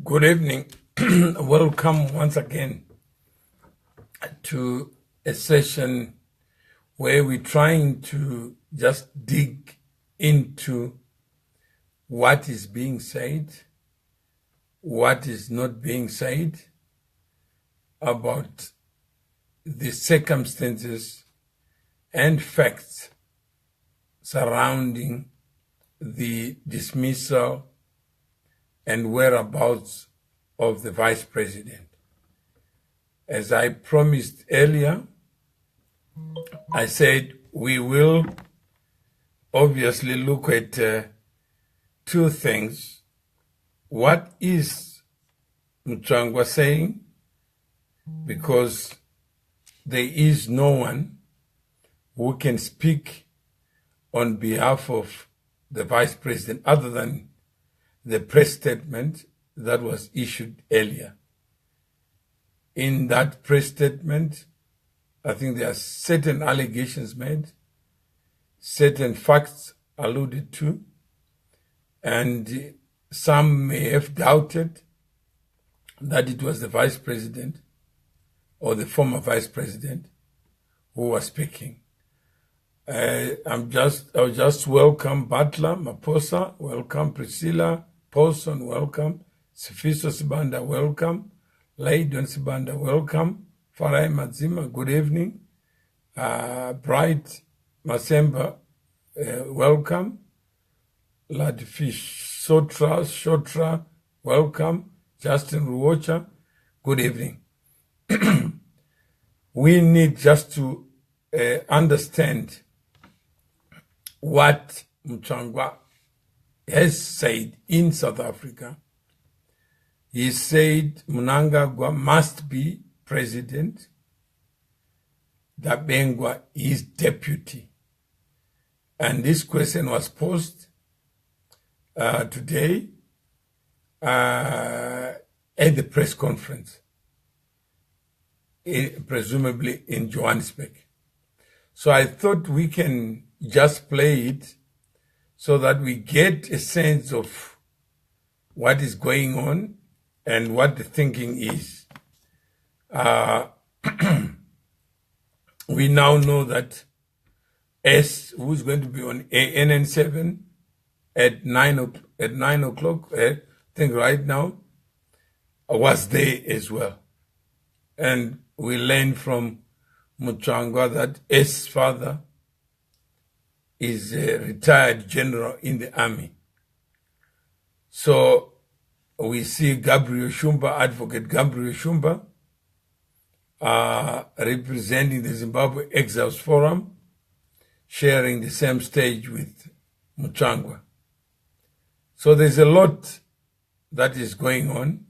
Good evening. Welcome once again to a session where we're trying to just dig into what is being said, what is not being said about the circumstances and facts surrounding the dismissal and whereabouts of the Vice President. As I promised earlier, I said we will obviously look at two things. What is Mutsvangwa saying? Because there is no one who can speak on behalf of the Vice President other than the press statement that was issued earlier. In that press statement, I think there are certain allegations made, certain facts alluded to, and some may have doubted that it was the Vice President or the former Vice President who was speaking. I'll just welcome Butler, Maposa, welcome Priscilla, Paulson, welcome. Sifiso Sibanda, welcome. Laidon Sibanda, welcome. Farai Mazima, good evening. Bright Masemba, welcome. Ladfish Shotra, welcome. Justin Ruocha, good evening. We need just to understand what Mutsvangwa has said in South Africa. He said Mnangagwa must be president, Dabengwa is deputy. And this question was posed today at the press conference, presumably in Johannesburg. So I thought we can just play it so that we get a sense of what is going on and what the thinking is. We now know that S, who's going to be on ANN7 at 9 o'clock, I think right now, was there as well. And we learned from Mutsvangwa that S' father is a retired general in the army. So we see Gabriel Shumba, Advocate Gabriel Shumba, representing the Zimbabwe Exiles Forum, sharing the same stage with Mutsvangwa. So there's a lot that is going on.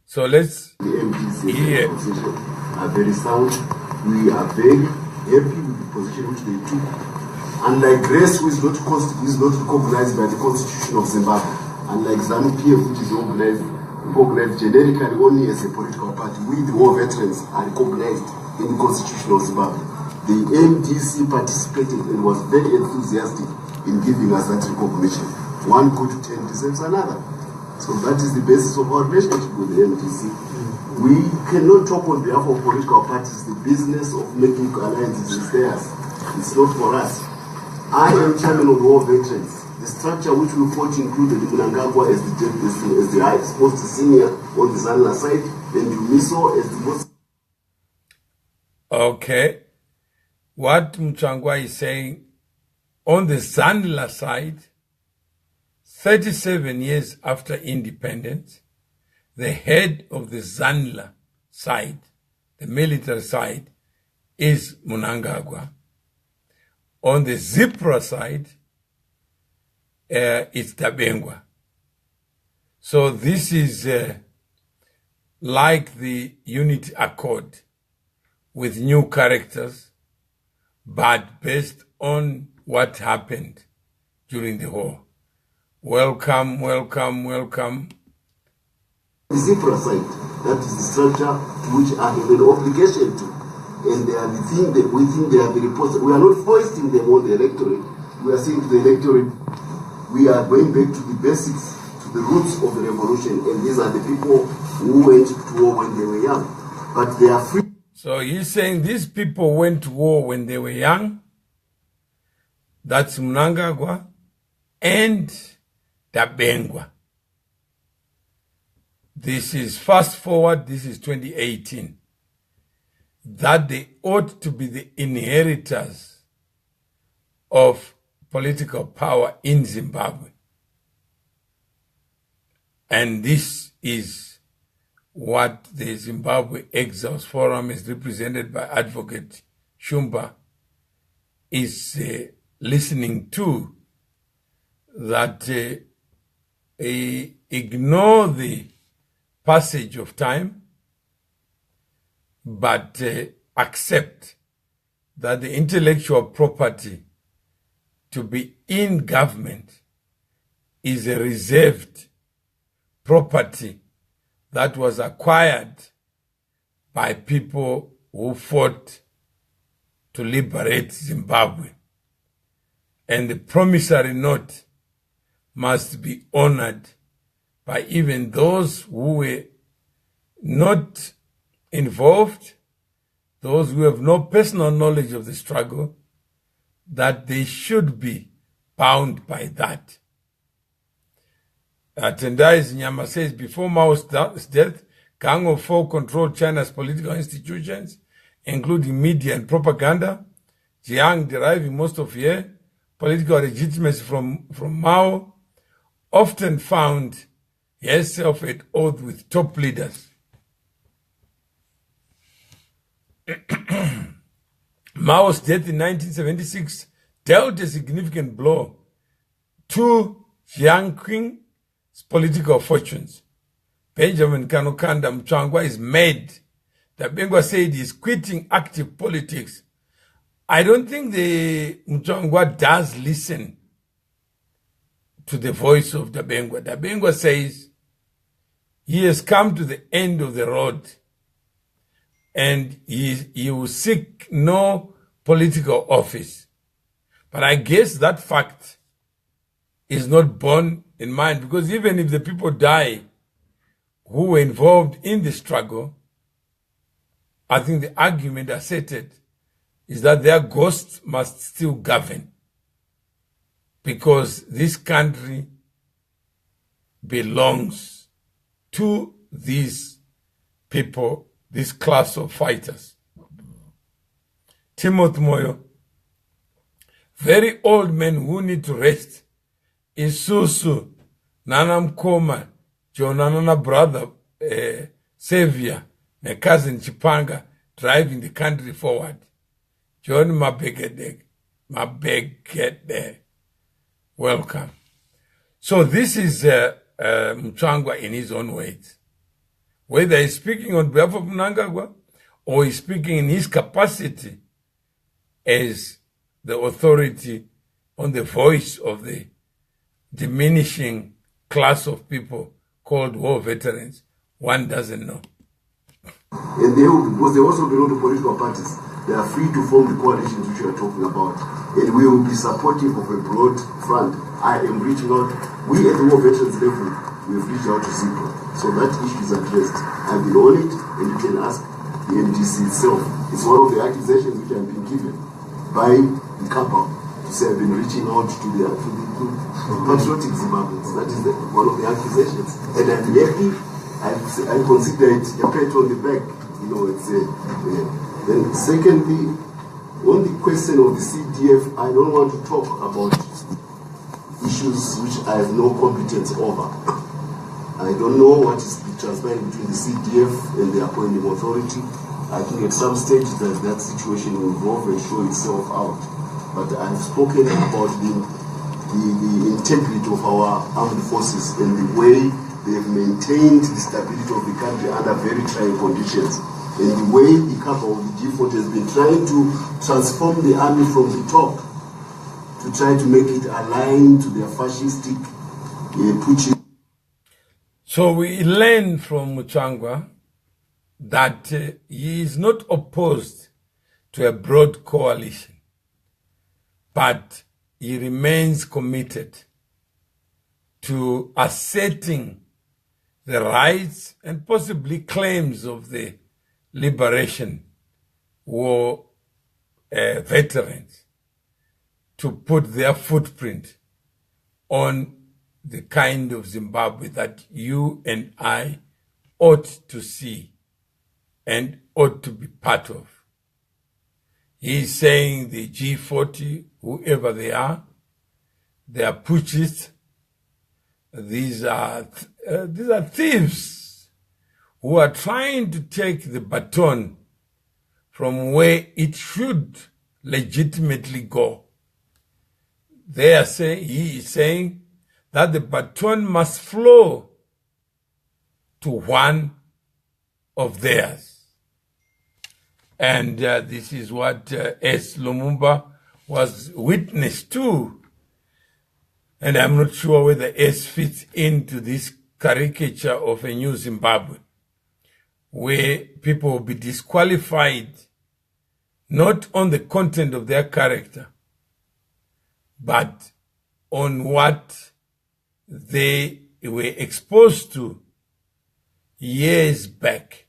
So let's hear. Are very sound. We are very happy with the position which they took. Unlike Grace, who is not recognized by the Constitution of Zimbabwe, unlike ZANU-PF, which is recognized generically only as a political party, we, the war veterans, are recognized in the Constitution of Zimbabwe. The MDC participated and was very enthusiastic in giving us that recognition. One good turn deserves another. So that is the basis of our relationship with the MDC. We cannot talk on behalf of political parties. The business of making alliances is theirs. It's not for us. I am chairman of the war veterans. The structure which we fought included Mnangagwa as the highest, most senior on the Zanla side, and Yumiso as the most. Okay. What Mutsvangwa is saying, on the Zanla side, 37 years after independence, the head of the Zanla side, the military side, is Mnangagwa. On the Zipra side, it's Dabengwa. So this is like the Unity Accord with new characters, but based on what happened during the war. Welcome, welcome, welcome. The Zipra side, that is the structure to which I have an obligation to. And they are the thing that we think they are very positive. We are not foisting them on the electorate. We are saying to the electorate, we are going back to the basics to to the roots of the revolution, and these are the people who went to war when they were young. But they are free. So he's saying these people went to war when they were young. That's Mnangagwa and Dabengwa. This is fast forward, this is 2018. That they ought to be the inheritors of political power in Zimbabwe. And this is what the Zimbabwe Exiles Forum, is represented by Advocate Shumba, is listening to, that ignore the passage of time, but accept that the intellectual property to be in government is a reserved property that was acquired by people who fought to liberate Zimbabwe. And the promissory note must be honored by even those who were not involved, those who have no personal knowledge of the struggle, that they should be bound by that. Tendai Zinyama says, before Mao's death, Gang of Four controlled China's political institutions, including media and propaganda. Jiang, deriving most of her political legitimacy from Mao, often found herself at odds with top leaders. Mao's death in 1976 dealt a significant blow to Jiang Qing's political fortunes. Benjamin Kanukanda Mutsvangwa is mad. Dabengwa said he's quitting active politics. I don't think the Mutsvangwa does listen to the voice of Dabengwa. Dabengwa says he has come to the end of the road and he will seek no political office. But I guess that fact is not borne in mind, because even if the people die who were involved in the struggle, I think the argument asserted is that their ghosts must still govern, because this country belongs to these people, this class of fighters. Timothy Moyo, very old men who need to rest. Isusu, Nana Mkoma, Jonanana brother, Savior, my cousin Chipanga, driving the country forward. John Mabegede, welcome. So this is Mutsvangwa in his own words. Whether he's speaking on behalf of Mnangagwa or he's speaking in his capacity as the authority on the voice of the diminishing class of people called war veterans, one doesn't know. And they will, because they also belong to political parties, they are free to form the coalitions which you are talking about. And we will be supportive of a broad front. I am reaching out. We at the war veterans level, we have reached out to ZIPRO. So that issue is addressed. I've been on it, and you can ask the MDC itself. It's one of the accusations which have been given by the couple to say I've been reaching out to the patriotic Zimbabweans. That is one of the accusations. And I'm happy. I consider it a pat on the back. You know, it's then secondly, on the question of the CDF, I don't want to talk about issues which I have no competence over. I don't know what is transpiring between the CDF and the appointing authority. I think at some stage that situation will evolve and show itself out. But I've spoken about the integrity of our armed forces and the way they have maintained the stability of the country under very trying conditions. And the way the cover of the G40 has been trying to transform the army from the top to try to make it align to their fascistic Putin. So we learn from Mutsvangwa that he is not opposed to a broad coalition, but he remains committed to asserting the rights and possibly claims of the liberation war veterans, to put their footprint on the kind of Zimbabwe that you and I ought to see and ought to be part of. He's saying the G40, whoever they are putschists. These are thieves who are trying to take the baton from where it should legitimately go. He is saying that the baton must flow to one of theirs. And this is what S. Lumumba was witness to. And I'm not sure whether S fits into this caricature of a new Zimbabwe, where people will be disqualified not on the content of their character, but on what they were exposed to years back.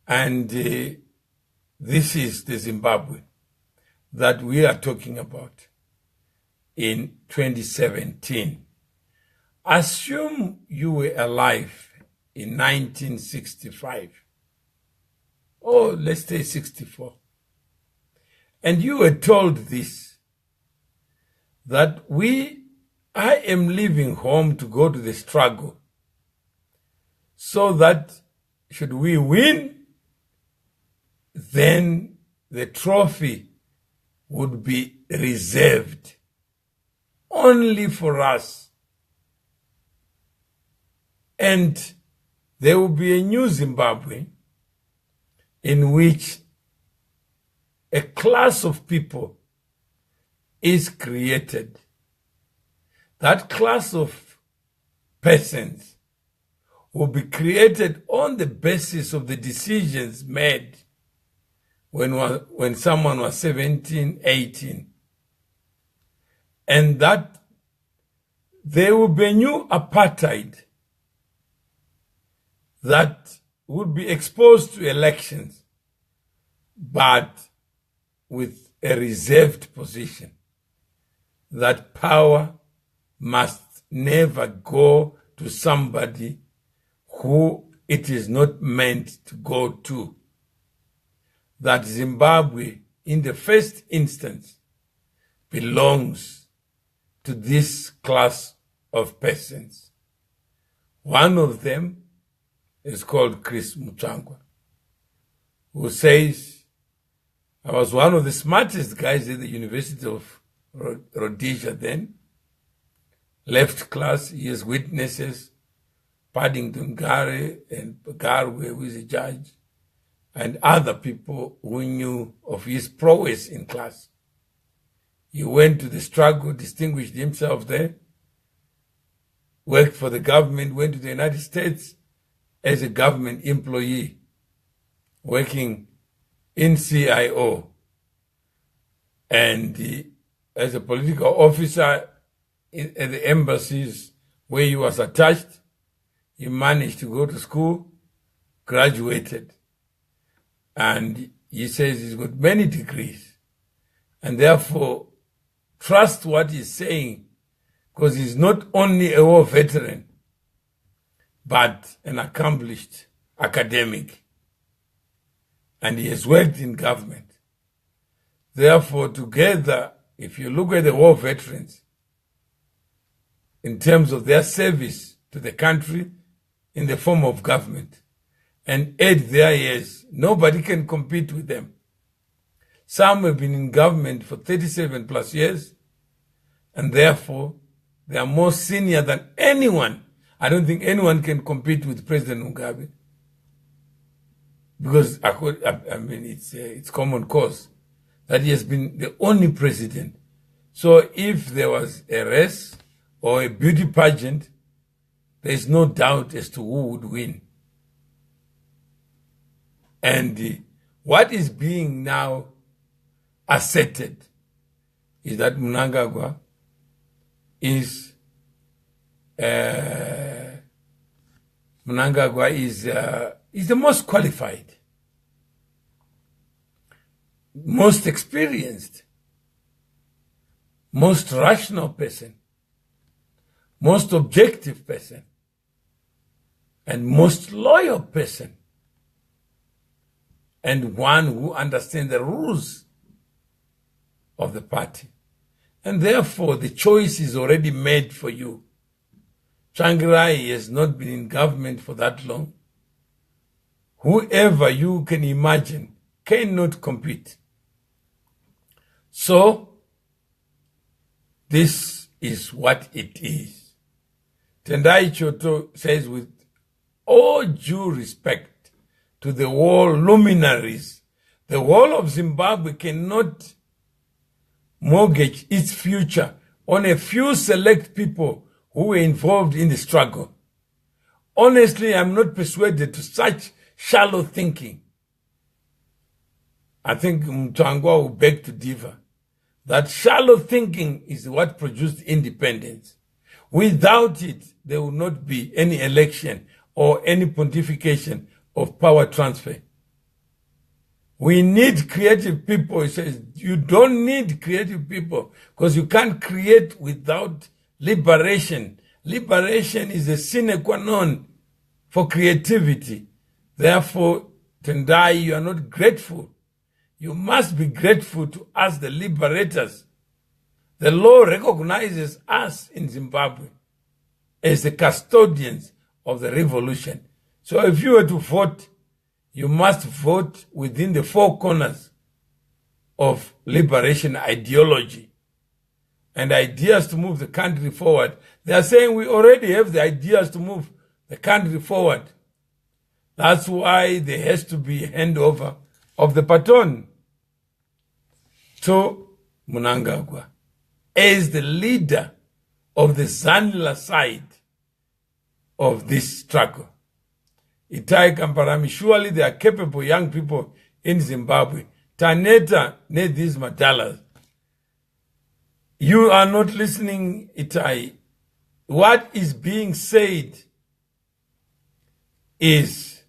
And this is the Zimbabwe that we are talking about in 2017. Assume you were alive in 1965, or let's say 64, and you were told this, that I am leaving home to go to the struggle, so that should we win, then the trophy would be reserved only for us. And there will be a new Zimbabwe in which a class of people is created. That class of persons will be created on the basis of the decisions made when someone was 17, 18. And that there will be a new apartheid that would be exposed to elections, but with a reserved position, that power must never go to somebody who it is not meant to go to. That Zimbabwe, in the first instance, belongs to this class of persons. One of them is called Chris Mutsvangwa, who says, I was one of the smartest guys at the University of Rhodesia then, left class, he has witnesses, Paddington Gare and Garwe, who is a judge, and other people who knew of his prowess in class. He went to the struggle, distinguished himself there, worked for the government, went to the United States as a government employee, working in CIO, and as a political officer at the embassies where he was attached. He managed to go to school, graduated, and he says he's got many degrees, and therefore trust what he's saying, because he's not only a war veteran, but an accomplished academic, and he has worked in government. Therefore, together, if you look at the war veterans, in terms of their service to the country in the form of government, and add their years, nobody can compete with them. Some have been in government for 37 plus years, and therefore they are more senior than anyone. I don't think anyone can compete with President Mugabe, because it's common cause that he has been the only president. So if there was a race or a beauty pageant, there is no doubt as to who would win. And what is being now asserted is that Mnangagwa is Mnangagwa is the most qualified, most experienced, most rational person, most objective person, and most loyal person, and one who understands the rules of the party. And therefore, the choice is already made for you. Tsvangirai has not been in government for that long. Whoever you can imagine cannot compete. So, this is what it is. Tendai Choto says, with all due respect to the whole luminaries, the whole of Zimbabwe cannot mortgage its future on a few select people who were involved in the struggle. Honestly, I'm not persuaded to such shallow thinking. I think Mutsvangwa will beg to differ. That shallow thinking is what produced independence. Without it, there will not be any election or any pontification of power transfer. We need creative people. He says, you don't need creative people because you can't create without liberation. Liberation is a sine qua non for creativity. Therefore, Tendai, you are not grateful. You must be grateful to us, the liberators. The law recognizes us in Zimbabwe as the custodians of the revolution. So if you were to vote, you must vote within the four corners of liberation ideology and ideas to move the country forward. They are saying we already have the ideas to move the country forward. That's why there has to be handover of the baton to Mnangagwa as the leader of the Zanla side of this struggle. Itai Kamparami, surely they are capable young people in Zimbabwe. Taneta need these madalas. You are not listening, Itai. What is being said is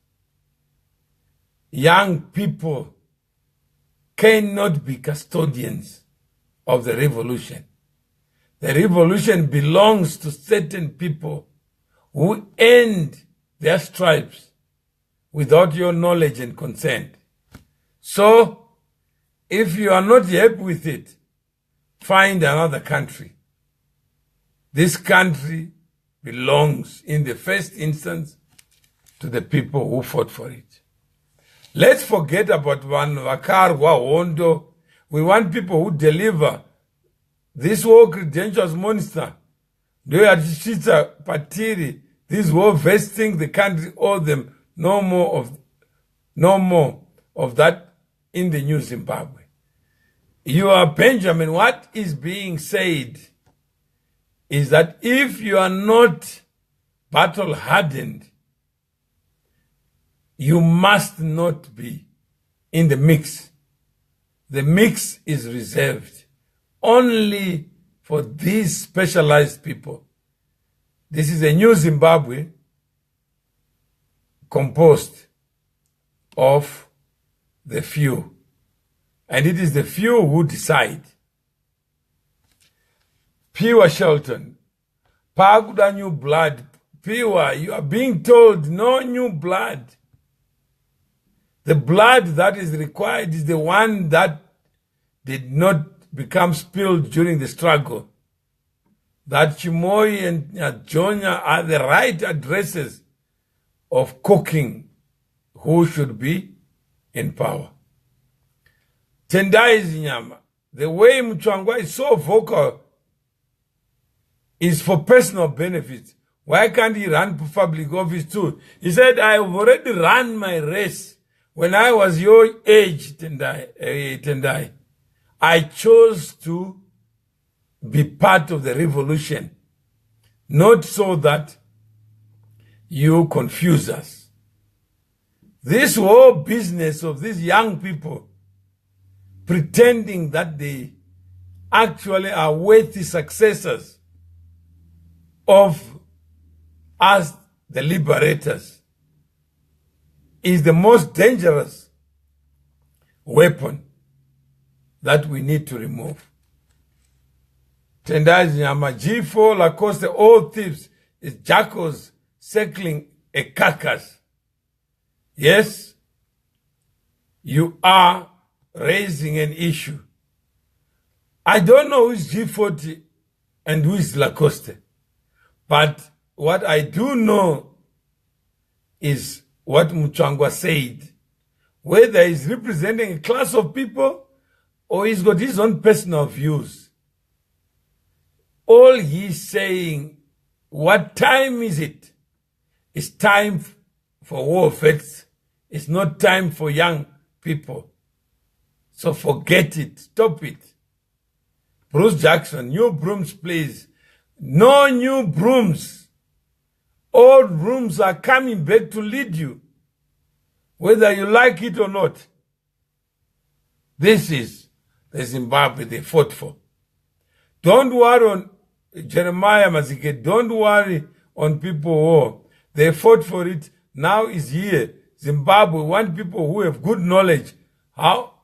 young people cannot be custodians of the revolution. The revolution belongs to certain people who end their stripes without your knowledge and consent. So, if you are not happy with it, find another country. This country belongs in the first instance to the people who fought for it. Let's forget about Vakarwa, Hondo. We want people who deliver this war credentials monster. Doyachita Patiri, this war vesting the country owe them no more of that in the new Zimbabwe. You are Benjamin. What is being said is that if you are not battle hardened, you must not be in the mix. The mix is reserved only for these specialized people. This is a new Zimbabwe composed of the few. And it is the few who decide. Pure Shelton, Paguda new blood. Pure, you are being told no new blood. The blood that is required is the one that did not become spilled during the struggle. That Chimoy and Jonya are the right addresses of cooking who should be in power. Tendai Zinyama, the way Mutsvangwa is so vocal is for personal benefit. Why can't he run for public office too? He said, I have already run my race. When I was your age, Tendai, I chose to be part of the revolution, not so that you confuse us. This whole business of these young people pretending that they actually are worthy successors of us, the liberators, is the most dangerous weapon that we need to remove. Tendaji Nyama, G4, Lacoste, all thieves is jackals circling a carcass. Yes, you are raising an issue. I don't know who is G40 and who is Lacoste, but what I do know is what Mutsvangwa said, whether he's representing a class of people or he's got his own personal views. All he's saying, what time is it? It's time for war effects. It's not time for young people. So forget it. Stop it. Bruce Jackson, new brooms, please. No new brooms. Old brooms are coming back to lead you, whether you like it or not. This is the Zimbabwe they fought for. Don't worry on Jeremiah Mazike. Don't worry on people who they fought for it. Now is here. Zimbabwe want people who have good knowledge how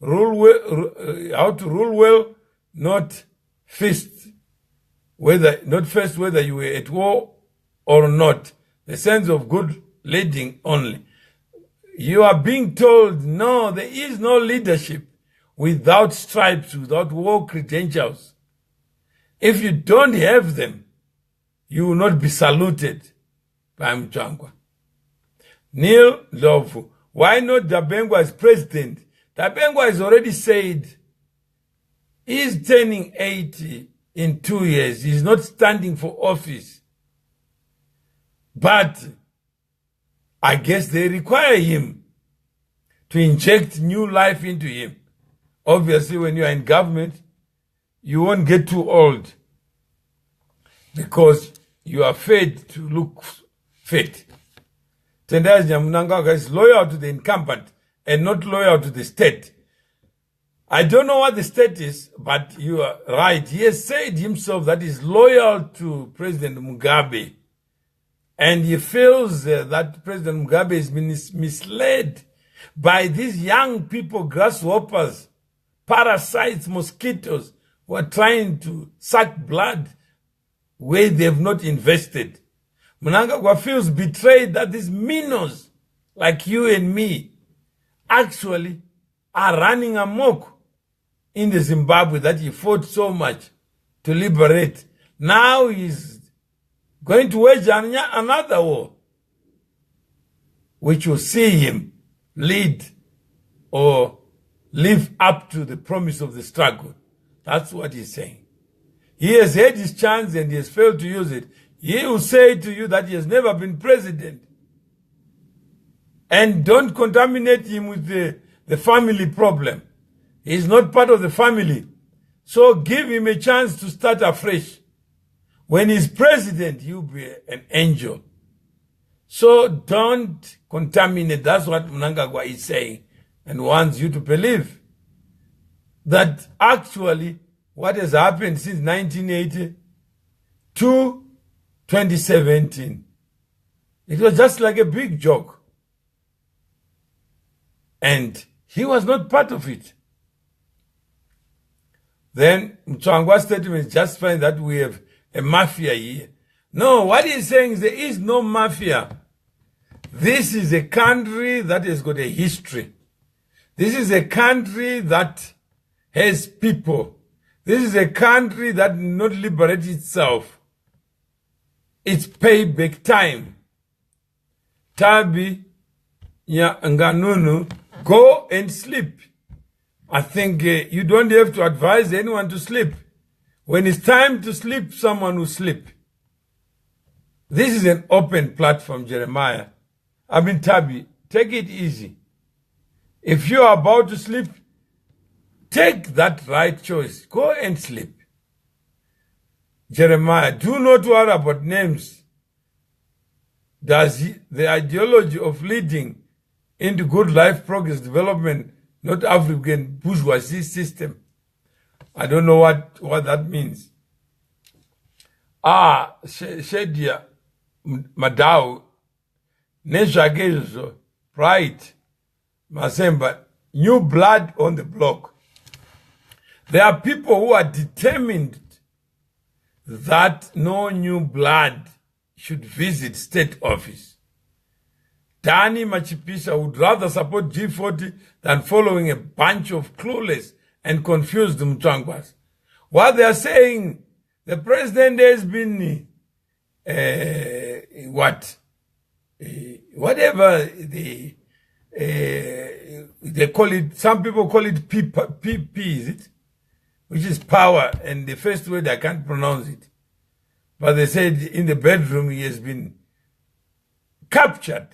to rule well, not first whether you were at war or not. The sense of good leading only. You are being told, no, there is no leadership without stripes, without war credentials. If you don't have them, you will not be saluted by Mutsvangwa. Neil Love, why not Dabengwa as president? Dabengwa has already said he's turning 80 in 2 years. He's not standing for office. But I guess they require him to inject new life into him. Obviously, when you are in government, you won't get too old because you are fed to look fit. Tendaji Mnangagwa is loyal to the incumbent and not loyal to the state. I don't know what the state is, but you are right. He has said himself that he's loyal to President Mugabe. And he feels that President Mugabe has been misled by these young people, grasshoppers, parasites, mosquitoes, who are trying to suck blood where they have not invested. Mnangagwa feels betrayed that these minnows, like you and me, actually are running amok in the Zimbabwe that he fought so much to liberate. Now he's going to wage another war, which will see him lead or live up to the promise of the struggle. That's what he's saying. He has had his chance and he has failed to use it. He will say to you that he has never been president. And don't contaminate him with the family problem. He's not part of the family. So give him a chance to start afresh. When he's president, he'll be an angel. So don't contaminate. That's what Mnangagwa is saying and wants you to believe. That actually what has happened since 1980 to 2017, it was just like a big joke. And he was not part of it. Then Mutsvangwa's statement justifies that we have a mafia here. No, what he's saying is there is no mafia. This is a country that has got a history. This is a country that has people. This is a country that did not liberate itself. It's payback time. Tabi ya Nganunu, go and sleep. I think you don't have to advise anyone to sleep. When it's time to sleep, someone will sleep. This is an open platform, Jeremiah. I mean, Tabi, take it easy. If you are about to sleep, take that right choice. Go and sleep. Jeremiah, do not worry about names. Does the ideology of leading into good life, progress, development, not African bourgeoisie system? I don't know what that means. Shedia Madau Neshagezo, right? Masemba, new blood on the block. There are people who are determined that no new blood should visit state office. Dani Machipisa would rather support G40 than following a bunch of clueless and confused Mutsvangwas. What they are saying, the president has been, whatever they call it, some people call it PP, is it? Which is power, and the first word I can't pronounce it. But they said in the bedroom he has been captured.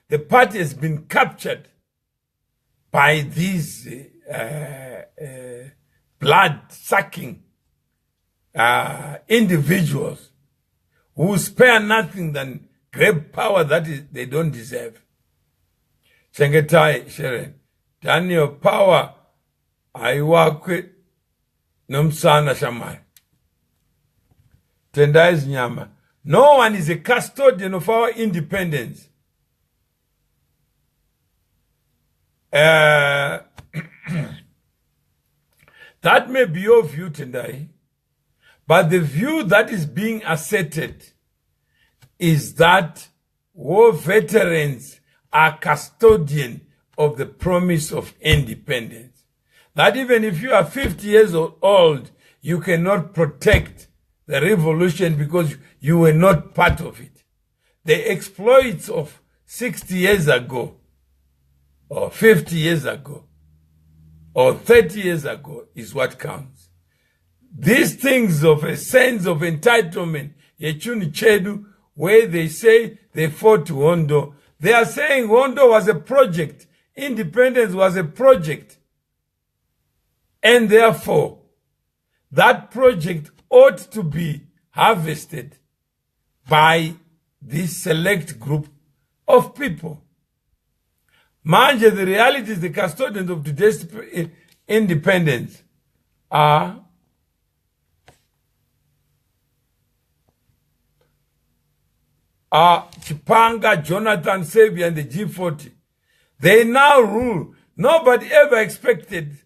The party has been captured by these blood-sucking individuals who spare nothing than grab power that they don't deserve. Chengetai Sharon, Daniel power, I work with Nomsana Shamai. Tendai Nyama. No one is a custodian of our independence. That may be your view, Tendai, but the view that is being asserted is that war veterans are custodian of the promise of independence. That even if you are 50 years old, you cannot protect the revolution because you were not part of it. The exploits of 60 years ago, or 50 years ago, or 30 years ago is what counts. These things of a sense of entitlement, Yechuni Chedu, where they say they fought Wondo, they are saying Wondo was a project, independence was a project, and therefore that project ought to be harvested by this select group of people. Manje, the reality is the custodians of today's independence are Chipanga, Jonathan Savior, and the G40. They now rule. Nobody ever expected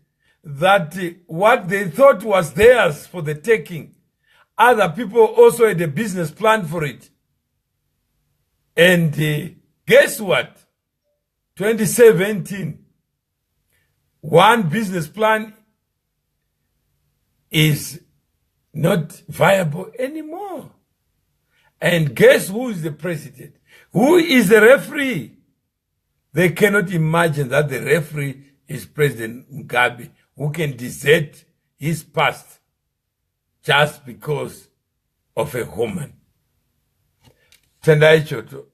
that what they thought was theirs for the taking, other people also had a business plan for it. And guess what? 2017, one business plan is not viable anymore. And guess who is the president? Who is the referee? They cannot imagine that the referee is President Mugabe, who can desert his past just because of a woman. Tendai Choto.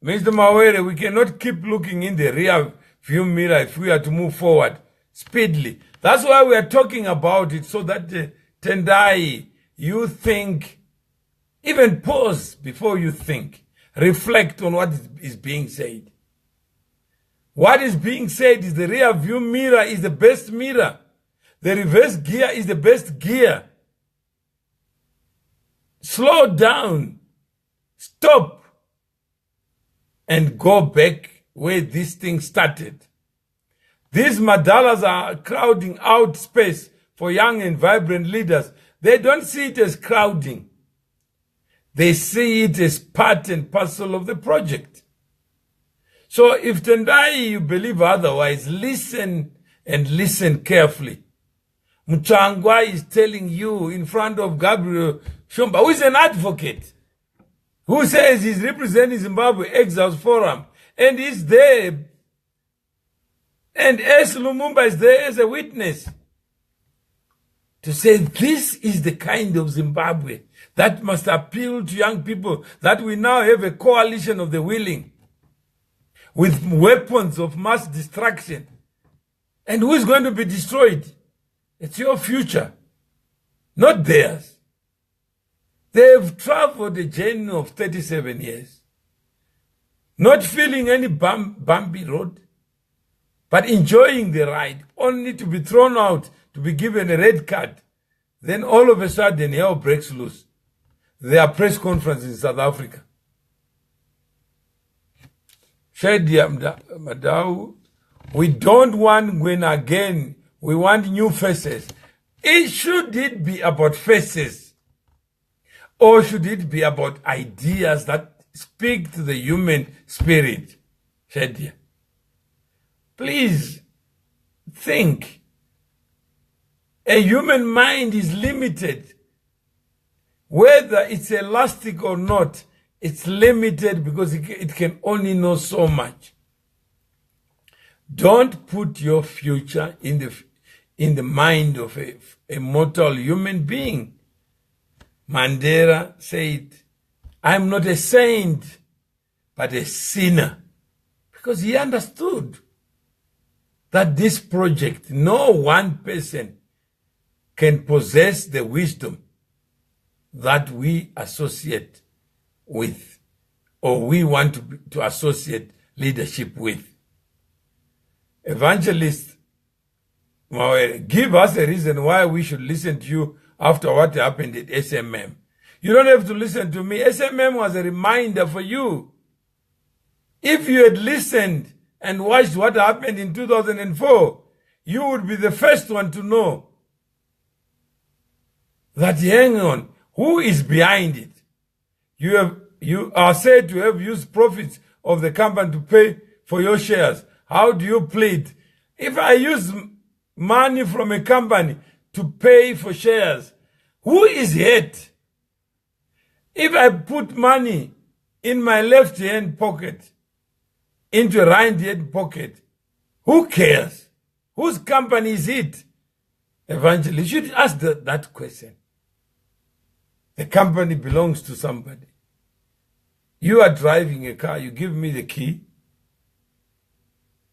Mr. Mawere, we cannot keep looking in the rear view mirror if we are to move forward speedily. That's why we are talking about it, so that Tendai, you think, even pause before you think. Reflect on what is being said. What is being said is the rear view mirror is the best mirror. The reverse gear is the best gear. Slow down. Stop. And go back where this thing started. These madalas are crowding out space for young and vibrant leaders. They don't see it as crowding. They see it as part and parcel of the project. So if Tendai you believe otherwise, listen and listen carefully. Mutsvangwa is telling you in front of Gabriel Shumba, who is an advocate, who says he's representing Zimbabwe Exiles Forum, and he's there. And S. Lumumba is there as a witness to say this is the kind of Zimbabwe that must appeal to young people, that we now have a coalition of the willing with weapons of mass destruction. And who is going to be destroyed? It's your future, not theirs. They've traveled a journey of 37 years, not feeling any bumpy road, but enjoying the ride, only to be thrown out, to be given a red card. Then all of a sudden, hell breaks loose. their press conference in South Africa. Shadia Madau, we don't want when again, we want new faces. Should it be about faces? Or should it be about ideas that speak to the human spirit? Shadia, please think. A human mind is limited. Whether it's elastic or not, it's limited because it can only know so much. Don't put your future in the mind of a mortal human being. Mandela said, I'm not a saint, but a sinner. Because he understood that this project, no one person can possess the wisdom that we associate with, or we want to associate leadership with. Evangelist, give us a reason why we should listen to you after what happened at SMM. You don't have to listen to me. SMM was a reminder for you. If you had listened and watched what happened in 2004, you would be the first one to know that, hang on, who is behind it? You are said to have used profits of the company to pay for your shares. How do you plead? If I use money from a company to pay for shares, who is hurt? If I put money in my left hand pocket into a right hand pocket, who cares? Whose company is it? Evangelist, you should ask that question. The company belongs to somebody. You are driving a car, you give me the key,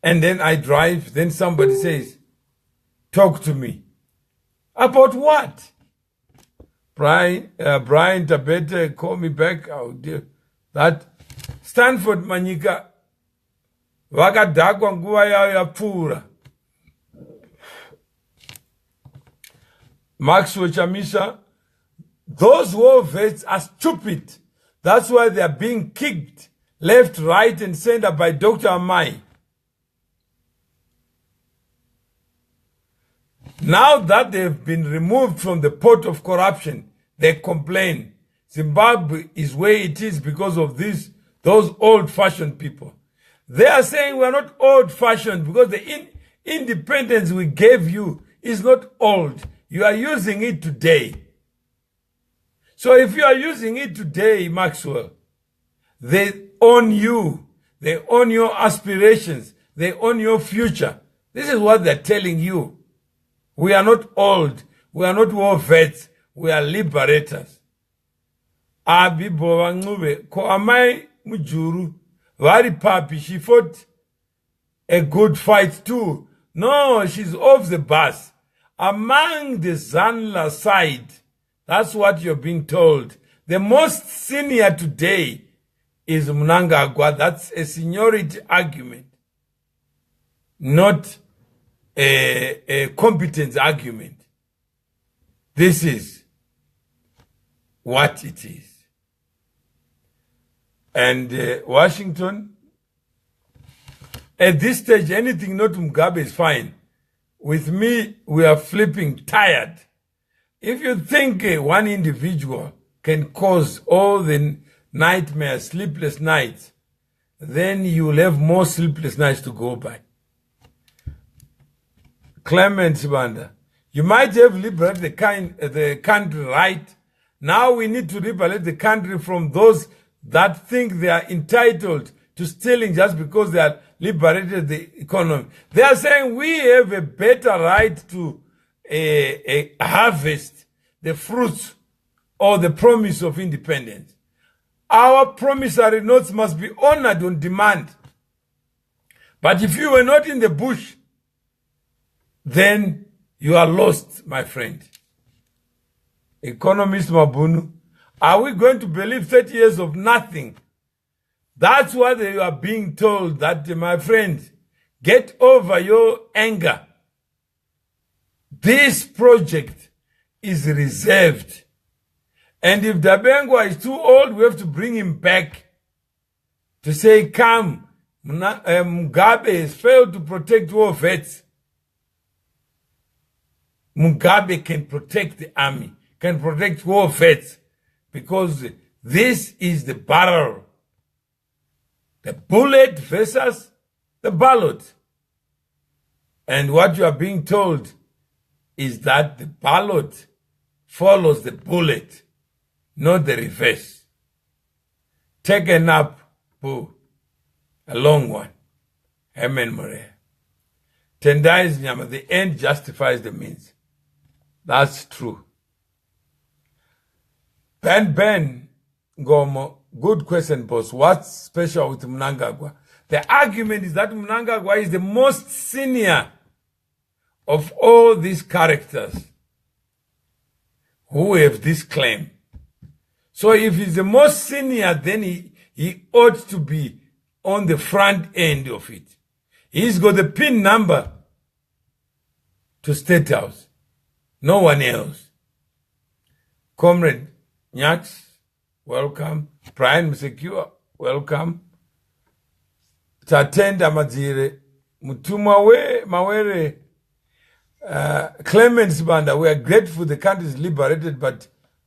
and then I drive, then somebody says, talk to me. About what? Brian Tabete, call me back. Oh dear. That Stanford Manyika, vakadhakwa nguva yayo yapfuura. Maxwell Chamisa, those war vets are stupid. That's why they are being kicked left, right, and center by Dr. Amai. Now that they've been removed from the pot of corruption, they complain. Zimbabwe is where it is because of those old-fashioned people. They are saying we are not old-fashioned because the independence we gave you is not old. You are using it today. So if you are using it today, Maxwell, they own you. They own your aspirations. They own your future. This is what they're telling you. We are not old. We are not war vets. We are liberators. Abibo Wangube, ko amai mujuru, very papi. She fought a good fight too. No, she's off the bus. Among the Zanla side, that's what you're being told. The most senior today is Mnangagwa. That's a seniority argument, not a competence argument. This is what it is. And Washington, at this stage, anything not Mugabe is fine. With me, we are flipping tired. If you think one individual can cause all the nightmares, sleepless nights, then you will have more sleepless nights to go by. Clement Sibanda, you might have liberated the country, right? Now we need to liberate the country from those that think they are entitled to stealing just because they are liberated the economy. They are saying we have a better right to harvest the fruits or the promise of independence. Our promissory notes must be honored on demand. But if you were not in the bush, then you are lost, my friend. Economist Mabunu, are we going to believe 30 years of nothing? That's what you are being told, that, my friend, get over your anger. This project is reserved And if Dabengwa is too old, we have to bring him back to say, come, Mugabe has failed to protect war vets. Mugabe can protect the army, can protect war vets, because this is the battle. The bullet versus the ballot. And what you are being told is that the ballot follows the bullet, not the reverse. Take a nap, Boo. A long one. Amen, Maria. Tendai is nyama. The end justifies the means. That's true. Ben Gomo, good question, boss. What's special with Mnangagwa? The argument is that Mnangagwa is the most senior of all these characters who have this claim. So if he's the most senior, then he ought to be on the front end of it. He's got the PIN number to State House. No one else. Comrade Nyaks, welcome. Brian Msekua, welcome. Tatenda Madzire, Mutumwa Mawere, Clemens Banda, we are grateful the country is liberated, but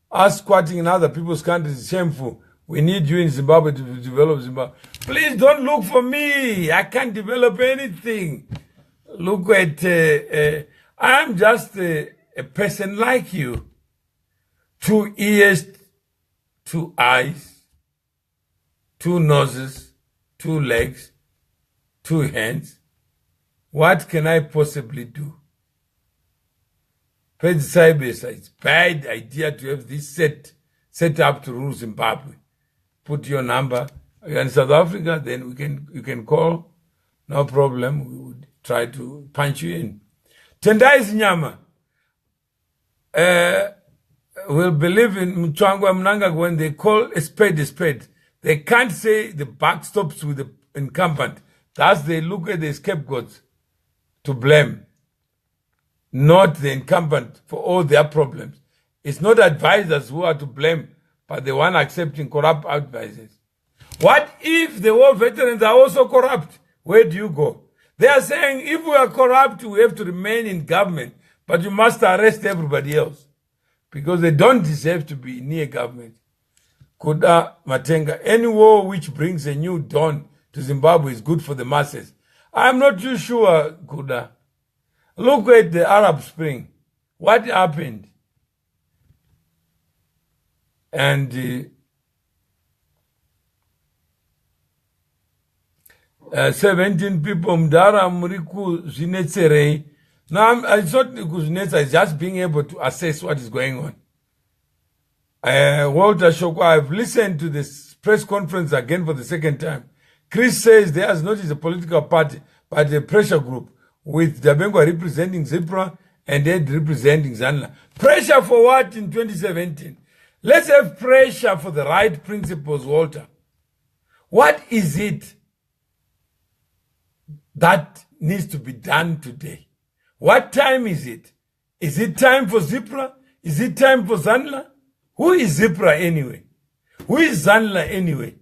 us squatting in other people's countries is shameful. We need you in Zimbabwe to develop Zimbabwe. Please don't look for me. I can't develop anything. Look at, I'm just a person like you. 2 ears, 2 eyes, 2 noses, 2 legs, 2 hands. What can I possibly do? It's a bad idea to have this set up to rule Zimbabwe. Put your number. You're in South Africa, then you can call. No problem. We would try to punch you in. Tendai Nyama will believe in Mutsvangwa Mnangagwa when they call a spade a spade. They can't say the buck stops with the incumbent. Thus they look at the scapegoats to blame, not the incumbent for all their problems. It's not advisors who are to blame, but the one accepting corrupt advisors. What if the war veterans are also corrupt? Where do you go? They are saying if we are corrupt, we have to remain in government, but you must arrest everybody else because they don't deserve to be near government. Kuda Matenga, any war which brings a new dawn to Zimbabwe is good for the masses. I'm not too sure, Kuda. Look at the Arab Spring. What happened? And 17 people, Mdara, Muriku, Zinetserei. Now, I thought Zinetsa is just being able to assess what is going on. Walter Shokwa, I've listened to this press conference again for the second time. Chris says there is not a political party, but a pressure group with Dabengwa representing Zipra and Ed representing Zanla. Pressure for what in 2017? Let's have pressure for the right principles, Walter. What is it that needs to be done today? What time is it? Is it time for Zipra? Is it time for Zanla? Who is Zipra anyway? Who is Zanla anyway?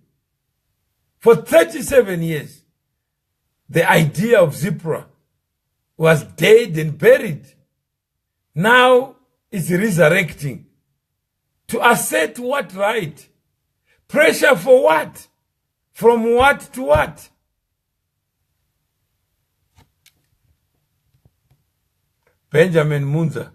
For 37 years, the idea of Zipra was dead and buried. Now it's resurrecting. To assert what right? Pressure for what? From what to what? Benjamin Munza.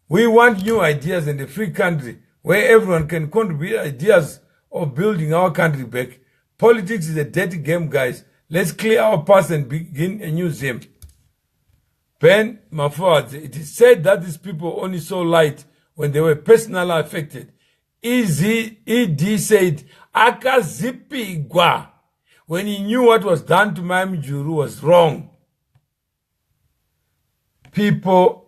We want new ideas in a free country where everyone can contribute ideas of building our country back. Politics is a dirty game, guys. Let's clear our past and begin a new zim. Ben Maford, it is said that these people only saw light when they were personally affected. ED said, Akazipigwa, when he knew what was done to Miami Juru was wrong. People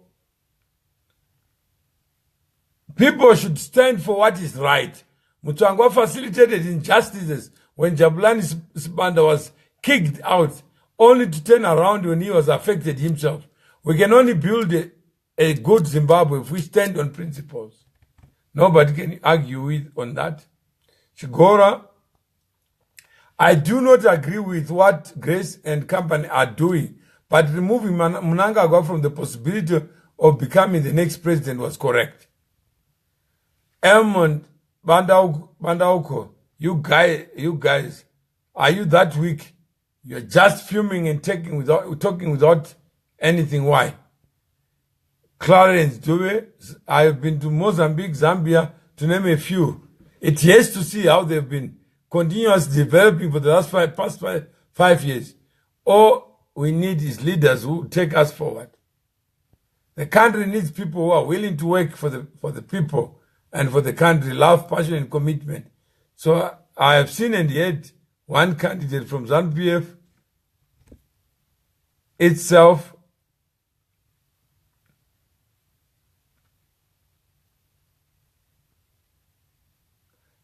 should stand for what is right. Mutsvangwa facilitated injustices when Jabulani Sibanda was kicked out, only to turn around when he was affected himself. We can only build a good Zimbabwe if we stand on principles. Nobody can argue with on that. Chigora, I do not agree with what Grace and company are doing, but removing Mnangagwa from the possibility of becoming the next president was correct. Elmond Bandauko, you guys, are you that weak? You're just fuming and talking without anything. Why? Clarence Dube, I have been to Mozambique, Zambia, to name a few. It has to see how they've been continuously developing for the past five years. All we need is leaders who take us forward. The country needs people who are willing to work for the people and for the country, love, passion, and commitment. So I have seen and heard one candidate from ZANU-PF itself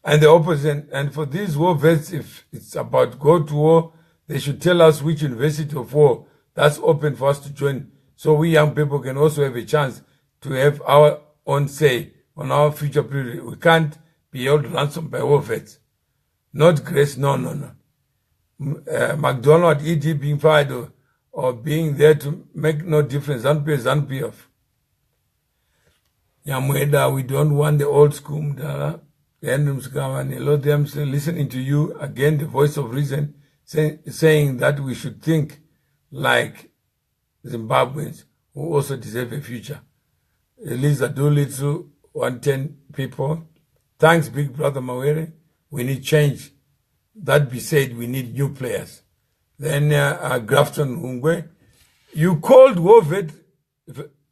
and the opposition. And for these war vets, if it's about go to war, they should tell us which university of war that's open for us to join, so we young people can also have a chance to have our own say on our future period. We can't be held ransom by war vets. Not Grace, no. McDonald, ED being fired or being there to make no difference. ZANU-PF. Yamweda, we don't want the old school. Mdala. Them listening to you again, the voice of reason, saying that we should think like Zimbabweans who also deserve a future. Eliza Doolittle, 110 people. Thanks, Big Brother Mawere. We need change. That be said, we need new players. Then Grafton Ungwe, you called war veterans.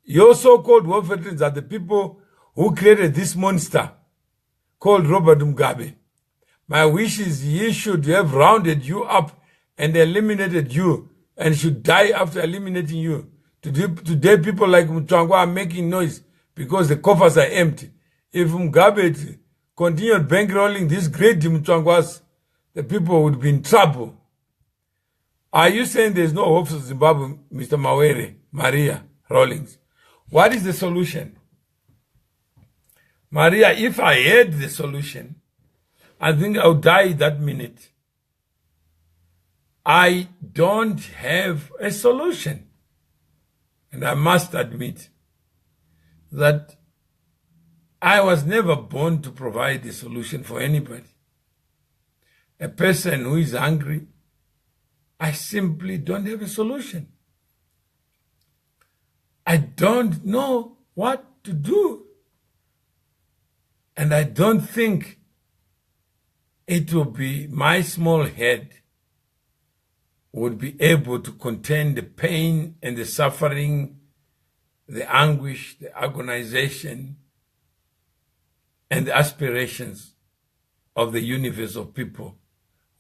Your so-called war veterans are the people who created this monster called Robert Mugabe. My wish is he should have rounded you up and eliminated you and should die after eliminating you. Today people like Mutsvangwa are making noise because the coffers are empty. If Mugabe continued bankrolling these great Mutsvangwas, the people would be in trouble. Are you saying there's no hope for Zimbabwe, Mr. Mawere, Maria Rawlings? What is the solution? Maria, if I had the solution, I think I would die that minute. I don't have a solution. And I must admit that I was never born to provide a solution for anybody. A person who is hungry, I simply don't have a solution. I don't know what to do. And I don't think it will be my small head would be able to contain the pain and the suffering, the anguish, the agonization, and the aspirations of the universe of people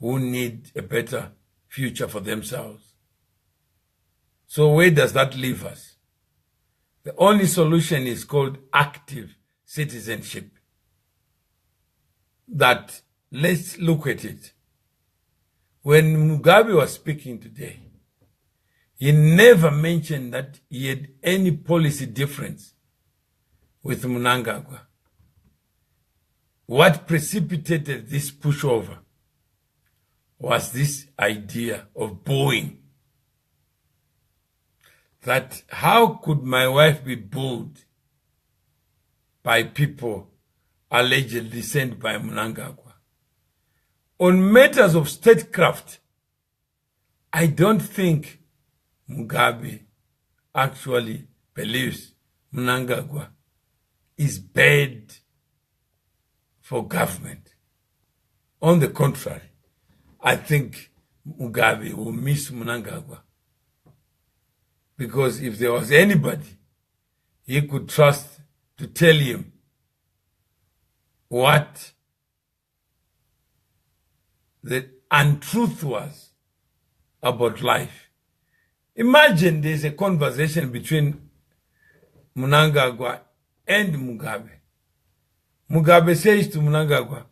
who need a better future for themselves. So where does that leave us? The only solution is called active citizenship. That, let's look at it. When Mugabe was speaking today, he never mentioned that he had any policy difference with Mnangagwa. What precipitated this pushover was this idea of booing. That how could my wife be booed by people allegedly sent by Mnangagwa? On matters of statecraft, I don't think Mugabe actually believes Mnangagwa is bad for government. On the contrary, I think Mugabe will miss Mnangagwa. Because if there was anybody he could trust to tell him what the untruth was about life. Imagine there's a conversation between Mnangagwa and Mugabe. Mugabe says to Mnangagwa,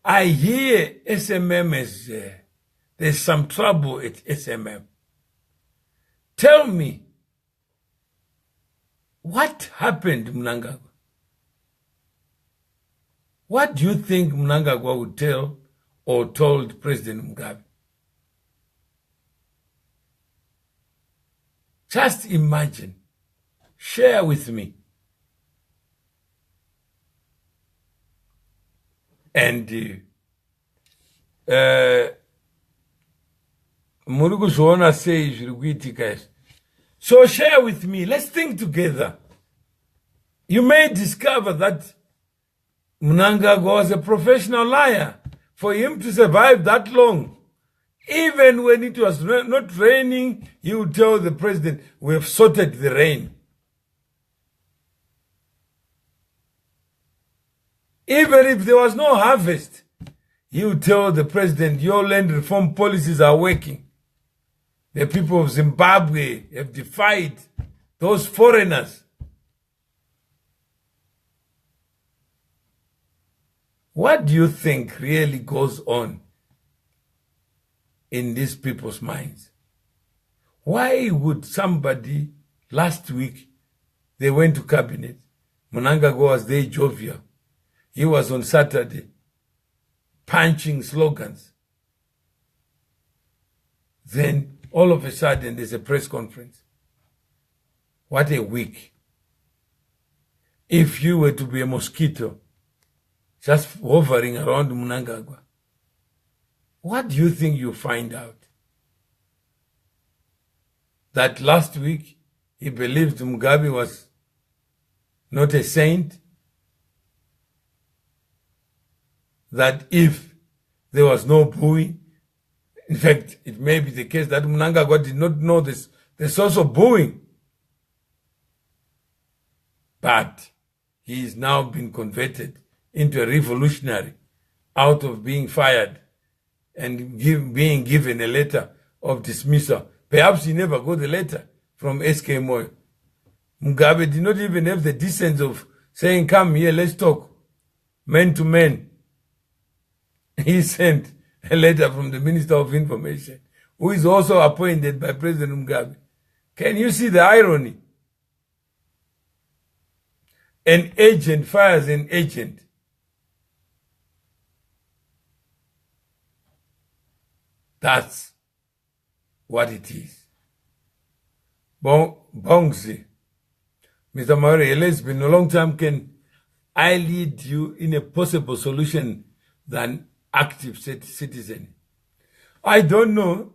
I hear SMM is there's some trouble at SMM. Tell me, what happened, Mnangagwa? What do you think Mnangagwa would tell or told President Mugabe? Just imagine. Share with me. And Murugu Zuona says, so share with me. Let's think together. You may discover that Mnangagwa was a professional liar. For him to survive that long, even when it was not raining, he would tell the president, we have sorted the rain. Even if there was no harvest, he would tell the president, your land reform policies are working. The people of Zimbabwe have defied those foreigners. What do you think really goes on in these people's minds? Why would somebody, last week, they went to cabinet, Mnangagwa was there jovial. He was on Saturday, punching slogans. Then, all of a sudden, there's a press conference. What a week. If you were to be a mosquito, just hovering around Mnangagwa, what do you think you find out? That last week, he believed Mugabe was not a saint? That if there was no booing, in fact, it may be the case that Mnangagwa did not know the source of booing. But he is now been converted into a revolutionary out of being fired and being given a letter of dismissal. Perhaps he never got the letter from SK Moyo. Mugabe did not even have the decency of saying, come here, let's talk, man to man. He sent a letter from the Minister of Information, who is also appointed by President Mugabe. Can you see the irony? An agent fires an agent. That's what it is. Bongzi. Mr. Maure, it's been a long time. Can I lead you in a possible solution than active citizen? I don't know.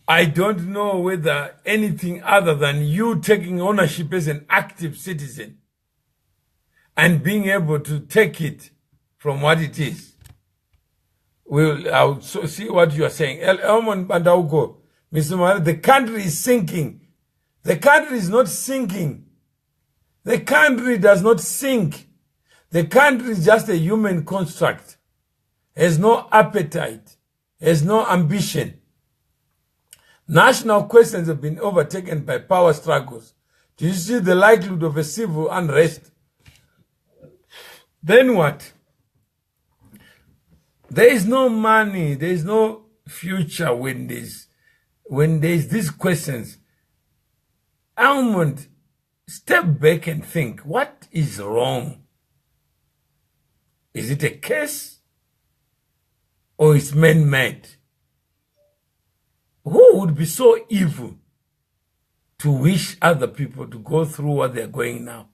I don't know whether anything other than you taking ownership as an active citizen and being able to take it from what it is. I'll see what you are saying. Elmon Bandauko, Mr. Mara, the country is sinking. The country is not sinking. The country does not sink. The country is just a human construct. Has no appetite. Has no ambition. National questions have been overtaken by power struggles. Do you see the likelihood of a civil unrest? Then what? There is no money, there is no future when there's these questions. Almond, step back and think, what is wrong? Is it a case? Or is man-made? Who would be so evil to wish other people to go through what they're going now?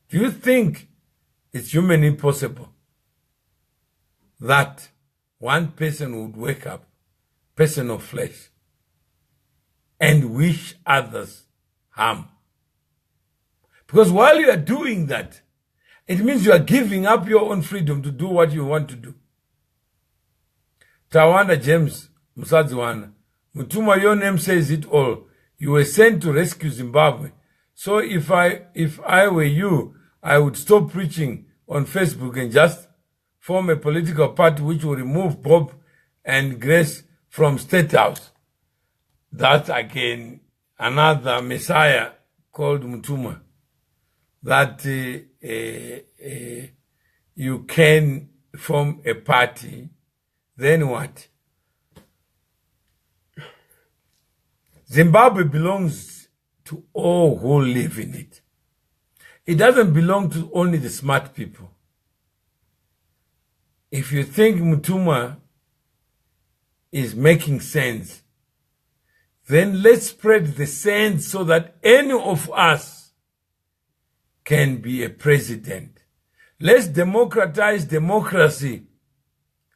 Do you think it's humanly possible that one person would wake up, person of flesh, and wish others harm? Because while you are doing that, it means you are giving up your own freedom to do what you want to do. Tawanda James Musadziwana, Mutuma, your name says it all. You were sent to rescue Zimbabwe. So if I were you, I would stop preaching on Facebook and just form a political party which will remove Bob and Grace from State House. That's again another messiah called Mutuma. That you can form a party, then what? Zimbabwe belongs to all who live in it. It doesn't belong to only the smart people. If you think Mutumwa is making sense, then let's spread the sense so that any of us can be a president. Let's democratize democracy,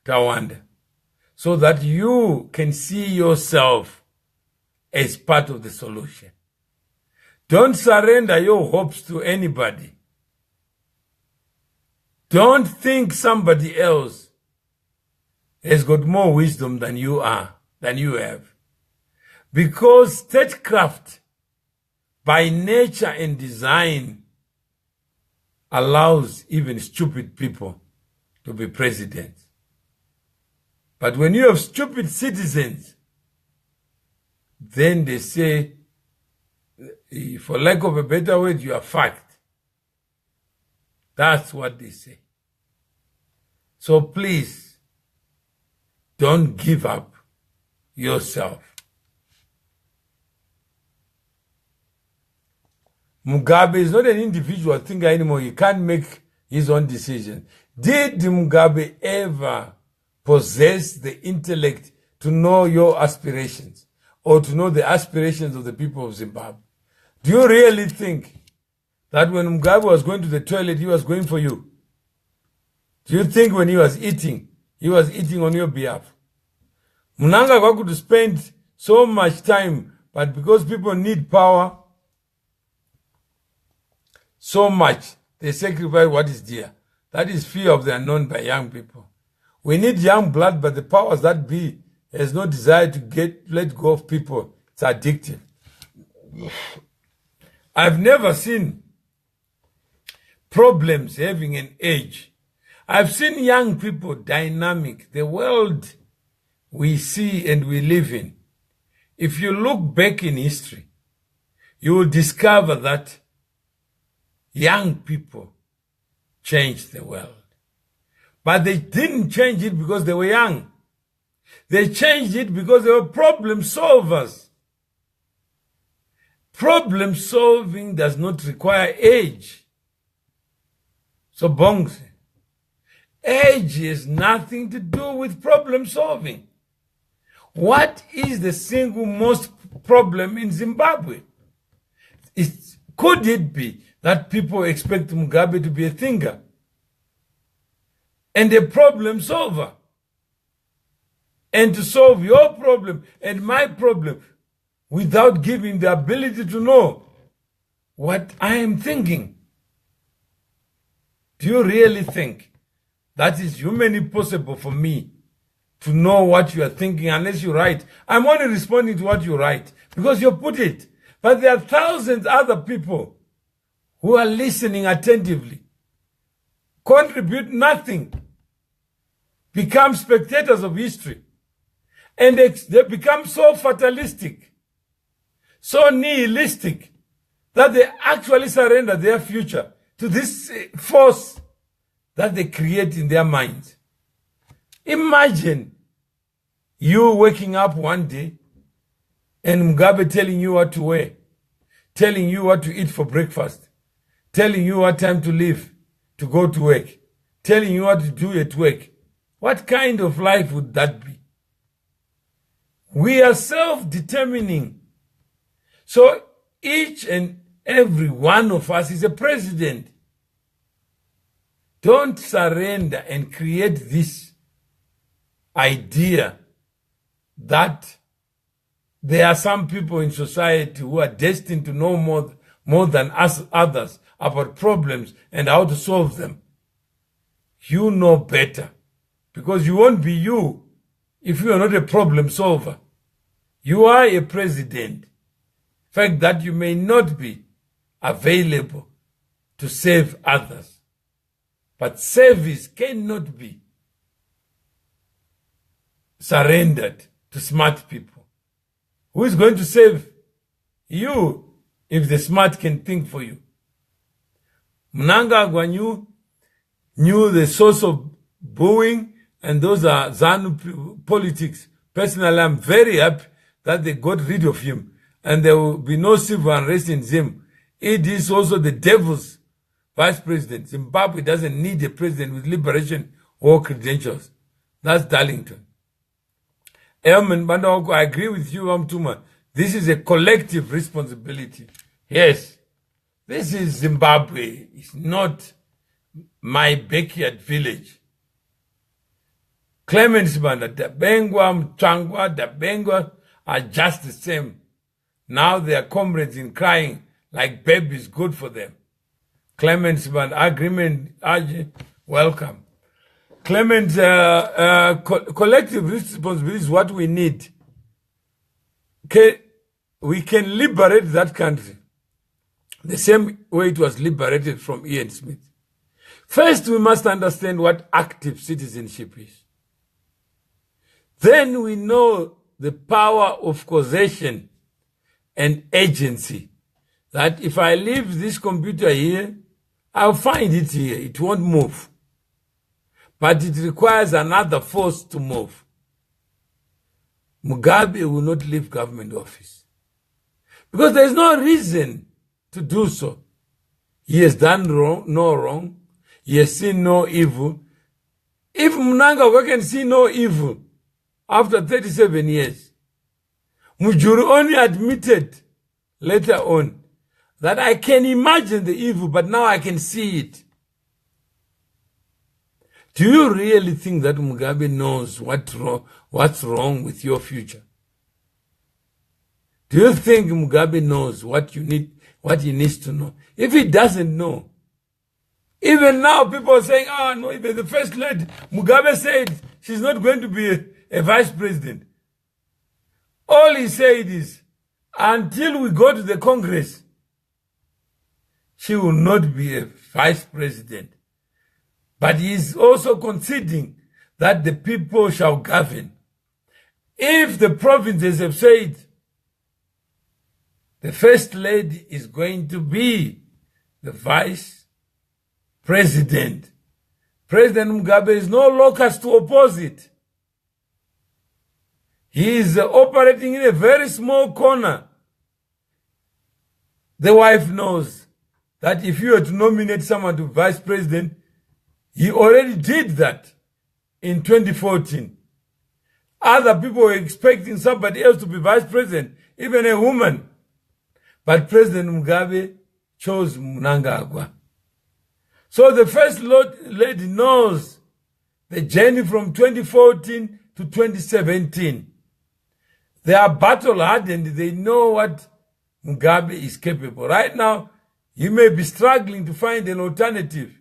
Tawanda, so that you can see yourself as part of the solution. Don't surrender your hopes to anybody. Don't think somebody else has got more wisdom than you have. Because statecraft, by nature and design, allows even stupid people to be presidents. But when you have stupid citizens, then they say, for lack of a better word, you are fucked. That's what they say. So please, don't give up yourself. Mugabe is not an individual thinker anymore. He can't make his own decisions. Did Mugabe ever possess the intellect to know your aspirations or to know the aspirations of the people of Zimbabwe? Do you really think that when Mugabe was going to the toilet, he was going for you? Do you think when he was eating on your behalf? Mnangagwa could spend so much time, but because people need power so much, they sacrifice what is dear. That is fear of the unknown by young people. We need young blood, but the powers that be has no desire to let go of people. It's addictive. I've never seen problems having an age. I've seen young people dynamic. The world we see and we live in, if you look back in history, you will discover that young people changed the world. But they didn't change it because they were young. They changed it because they were problem solvers. Problem solving does not require age. So Bongse, age has nothing to do with problem solving. What is the single most problem in Zimbabwe? Could it be that people expect Mugabe to be a thinker and a problem solver, and to solve your problem and my problem without giving the ability to know what I am thinking? Do you really think that is humanly possible for me to know what you are thinking unless you write? I'm only responding to what you write because you put it. But there are thousands other people who are listening attentively, contribute nothing, become spectators of history, and they become so fatalistic, so nihilistic, that they actually surrender their future to this force that they create in their minds. Imagine you waking up one day and Mugabe telling you what to wear, telling you what to eat for breakfast, telling you what time to leave, to go to work, telling you what to do at work. What kind of life would that be? We are self-determining. So each and every one of us is a president. Don't surrender and create this idea that there are some people in society who are destined to know more than us others about problems and how to solve them. You know better, because you won't be you if you are not a problem solver. You are a president. The fact that you may not be available to save others, but service cannot be surrendered to smart people. Who is going to save you if the smart can think for you? Mnangagwa knew the source of booing, and those are ZANU politics. Personally, I'm very happy that they got rid of him, and there will be no civil unrest in Zim. It is also the devil's vice president. Zimbabwe doesn't need a president with liberation war credentials. That's Darlington. Elman Bandawako, I agree with you, Amtuma. This is a collective responsibility. Yes, this is Zimbabwe. It's not my backyard village. Clemens Banda, Dabengwa, Mutsvangwa, Dabengwa are just the same. Now they are comrades in crying like babies, good for them. Clemens Banda, agreement, welcome. Clemens, collective responsibility is what we need. We can liberate that country the same way it was liberated from Ian Smith. First, we must understand what active citizenship is. Then we know the power of causation and agency. That if I leave this computer here, I'll find it here. It won't move. But it requires another force to move. Mugabe will not leave government office. Because there's no reason to do so. He has done no wrong. He has seen no evil. If Mnangagwa can see no evil after 37 years, Mujuru only admitted later on that I can imagine the evil, but now I can see it. Do you really think that Mugabe knows what's wrong with your future? Do you think Mugabe knows what he needs to know? If he doesn't know, even now people are saying, oh no, even the first lady, Mugabe said she's not going to be a vice president. All he said is, until we go to the Congress, she will not be a vice president. But he is also conceding that the people shall govern. If the provinces have said the first lady is going to be the vice president, President Mugabe is no locus to oppose it. He is operating in a very small corner. The wife knows that if you were to nominate someone to vice president, he already did that in 2014. Other people were expecting somebody else to be vice president, even a woman. But President Mugabe chose Mnangagwa. So the first lady knows the journey from 2014 to 2017. They are battle-hardened. They know what Mugabe is capable. Right now, he may be struggling to find an alternative.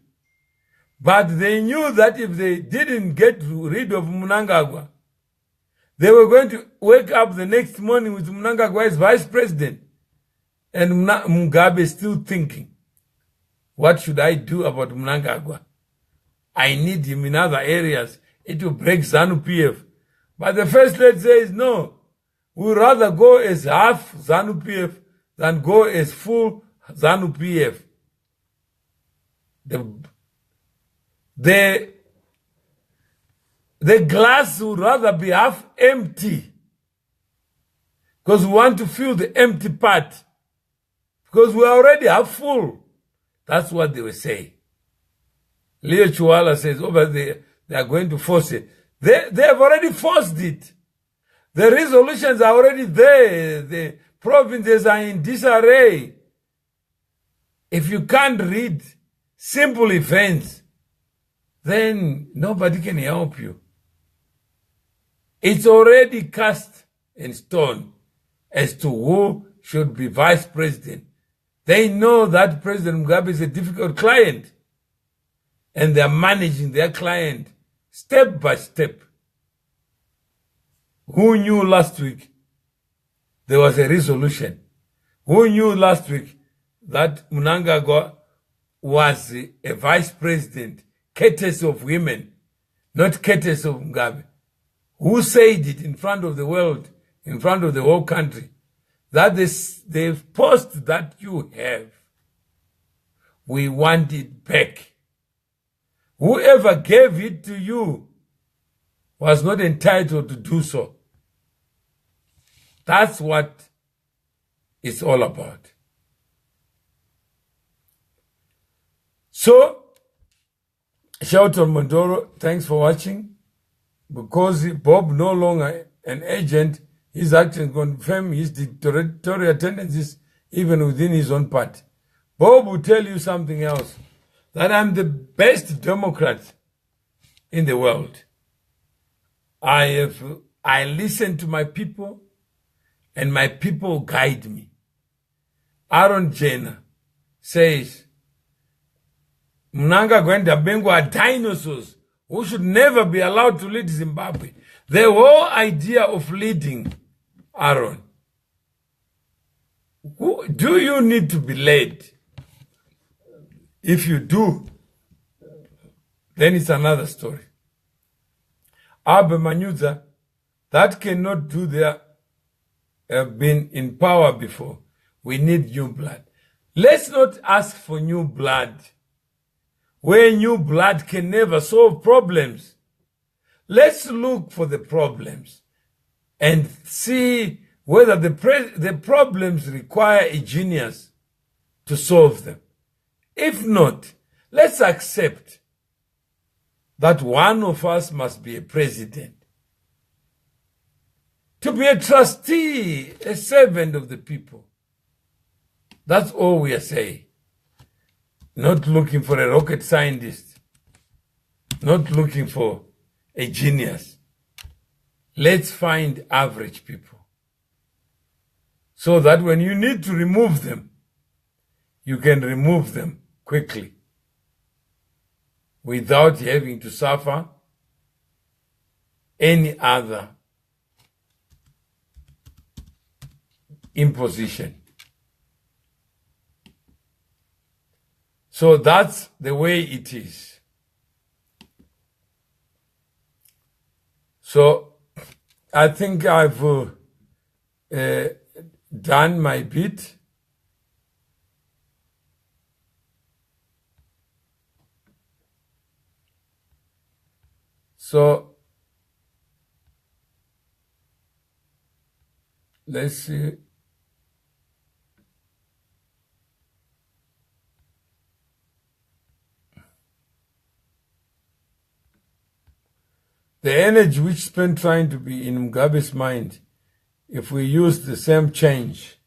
But they knew that if they didn't get rid of Mnangagwa, they were going to wake up the next morning with Mnangagwa as vice president. And Mugabe is still thinking, what should I do about Mnangagwa? I need him in other areas. It will break ZANU-PF. But the first lady says, no, we'd rather go as half ZANU-PF than go as full ZANU-PF. The glass would rather be half empty because we want to fill the empty part because we already half full. That's what they were saying. Leo Chuala says over there they are going to force it. They have already forced it. The resolutions are already there. The provinces are in disarray. If you can't read simple events, then nobody can help you. It's already cast in stone as to who should be vice president. They know that President Mugabe is a difficult client, and they're managing their client step by step. Who knew last week there was a resolution? Who knew last week that Mnangagwa was a vice president, courtesy of women, not courtesy of Mugabe? Who said it in front of the world, in front of the whole country, that the post that you have, we want it back. Whoever gave it to you was not entitled to do so. That's what it's all about. So, Shelton Mondoro, thanks for watching. Because Bob no longer an agent, his actions confirm his dictatorial tendencies even within his own party. Bob will tell you something else, that I'm the best Democrat in the world. I listen to my people, and my people guide me. Aaron Jenner says, Mnangagwa and Dabengwa are dinosaurs who should never be allowed to lead Zimbabwe. The whole idea of leading, Aaron, do you need to be led? If you do, then it's another story. Abe Manyuza, that cannot do there, have been in power before. We need new blood. Let's not ask for new blood, where new blood can never solve problems. Let's look for the problems and see whether the problems require a genius to solve them. If not, let's accept that one of us must be a president, to be a trustee, a servant of the people. That's all we are saying. Not looking for a rocket scientist, not looking for a genius. Let's find average people, so that when you need to remove them, you can remove them quickly without having to suffer any other imposition. So that's the way it is. So I think I've done my bit. So let's see. The energy which spent trying to be in Mugabe's mind, if we use the same change,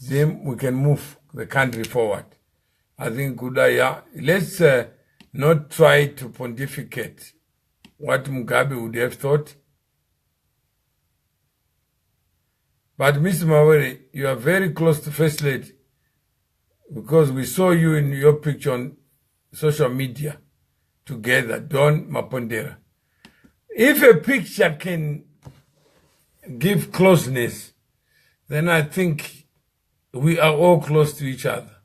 then we can move the country forward. I think Gudaya, let's not try to pontificate what Mugabe would have thought. But Mr. Mawere, you are very close to First Lady, because we saw you in your picture on social media together, Don Mapondera. If a picture can give closeness, then I think we are all close to each other.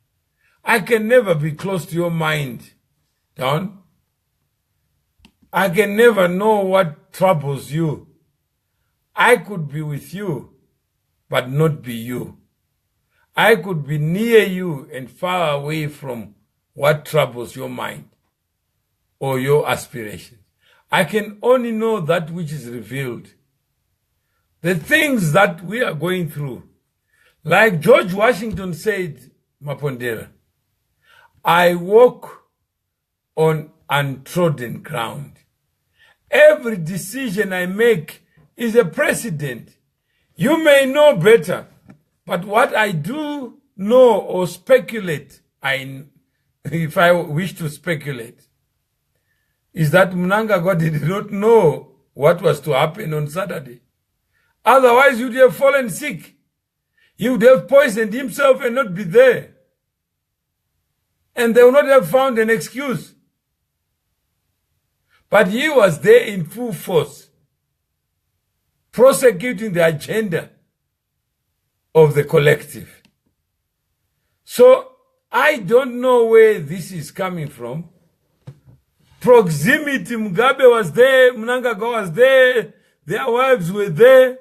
I can never be close to your mind, Don. I can never know what troubles you. I could be with you, but not be you. I could be near you and far away from what troubles your mind or your aspirations. I can only know that which is revealed. The things that we are going through, like George Washington said, Mapondera, I walk on untrodden ground. Every decision I make is a precedent. You may know better, but what I do know or speculate, if I wish to speculate, is that Mnangagwa did not know what was to happen on Saturday. Otherwise, he would have fallen sick. He would have poisoned himself and not be there. And they would not have found an excuse. But he was there in full force, prosecuting the agenda of the collective. So, I don't know where this is coming from. Proximity, Mugabe was there, Mnangagwa was there, their wives were there,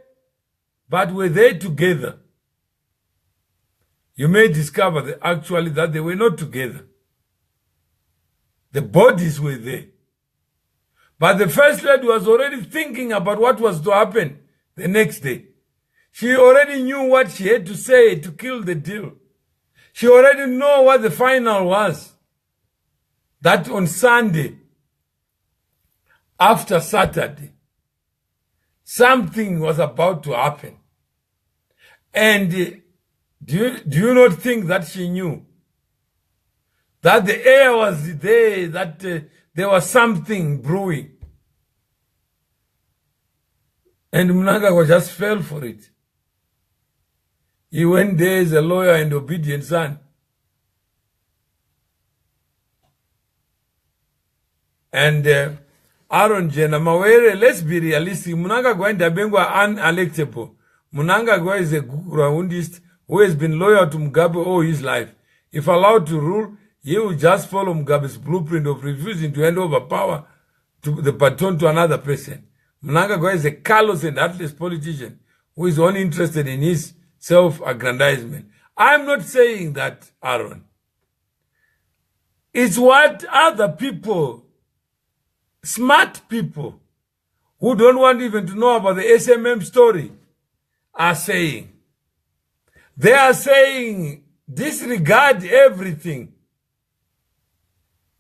but were they together? You may discover that actually that they were not together. The bodies were there. But the First Lady was already thinking about what was to happen the next day. She already knew what she had to say to kill the deal. She already knew what the final was. that on Sunday, after Saturday, something was about to happen. And do you not think that she knew that the air was there, that there was something brewing? And Mnangagwa just fell for it. He went there as a lawyer and obedient son. And Aaron Jena Mawere, let's be realistic. Mnangagwa and Dabengwa are unelectable. Mnangagwa is a groundist who has been loyal to Mugabe all his life. If allowed to rule, he will just follow Mugabe's blueprint of refusing to hand over power to the baton to another person. Mnangagwa is a callous and heartless politician who is only interested in his self-aggrandizement. I'm not saying that, Aaron. It's what other people, smart people, who don't want even to know about the SMM story, are saying. They are saying, disregard everything.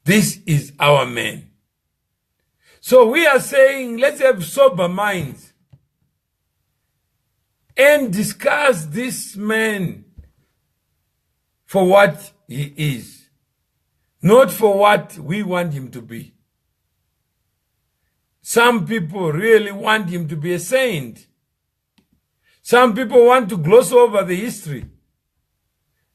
This is our man. So we are saying, let's have sober minds and discuss this man for what he is, not for what we want him to be. Some people really want him to be a saint. Some people want to gloss over the history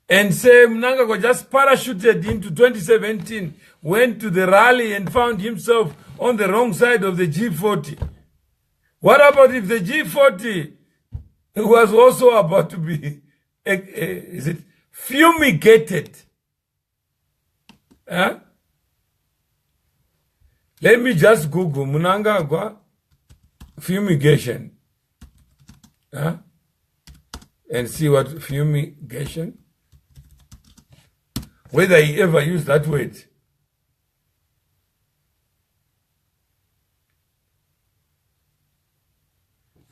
and say Mnangagwa just parachuted into 2017, went to the rally and found himself on the wrong side of the G40. What about if the G40 was also about to be is it fumigated? Huh? Let me just Google Mnangagwa fumigation. Huh? And see what fumigation, whether he ever used that word.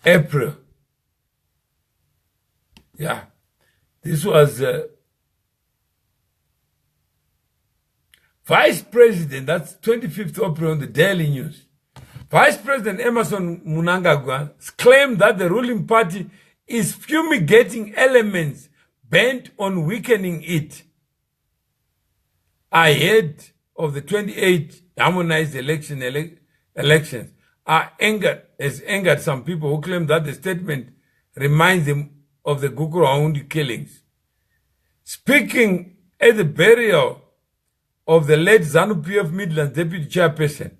April. Yeah. This was Vice President, that's 25th April on the Daily News. Vice President Emerson Mnangagwa claimed that the ruling party is fumigating elements bent on weakening it ahead of the 28 harmonized elections. Has angered some people who claim that the statement reminds them of the Gukurahundi killings. Speaking at the burial of the late ZANU-PF Midlands Deputy Chairperson,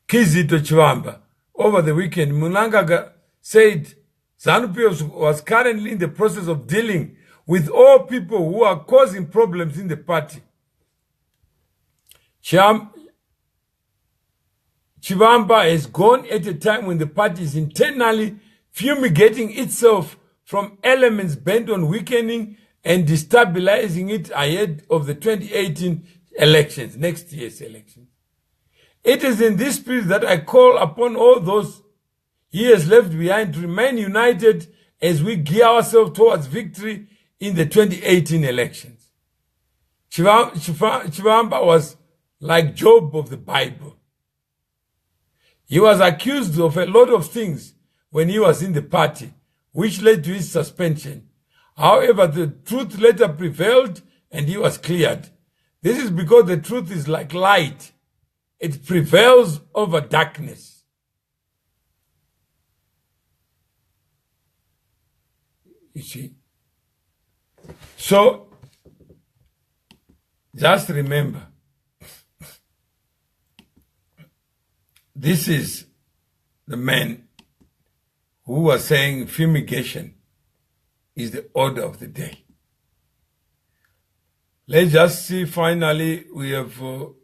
Kizito Chivamba, over the weekend, Mnangagwa said ZANU-PF was currently in the process of dealing with all people who are causing problems in the party. Chivamba has gone at a time when the party is internally fumigating itself from elements bent on weakening and destabilizing it ahead of the 2018 elections, next year's elections. It is in this spirit that I call upon all those years left behind to remain united as we gear ourselves towards victory in the 2018 elections. Chivamba was like Job of the Bible. He was accused of a lot of things when he was in the party, which led to his suspension. However, the truth later prevailed and he was cleared. This is because the truth is like light. It prevails over darkness. You see? So, just remember, this is the man who was saying fumigation is the order of the day. Let's just see, finally, we have 20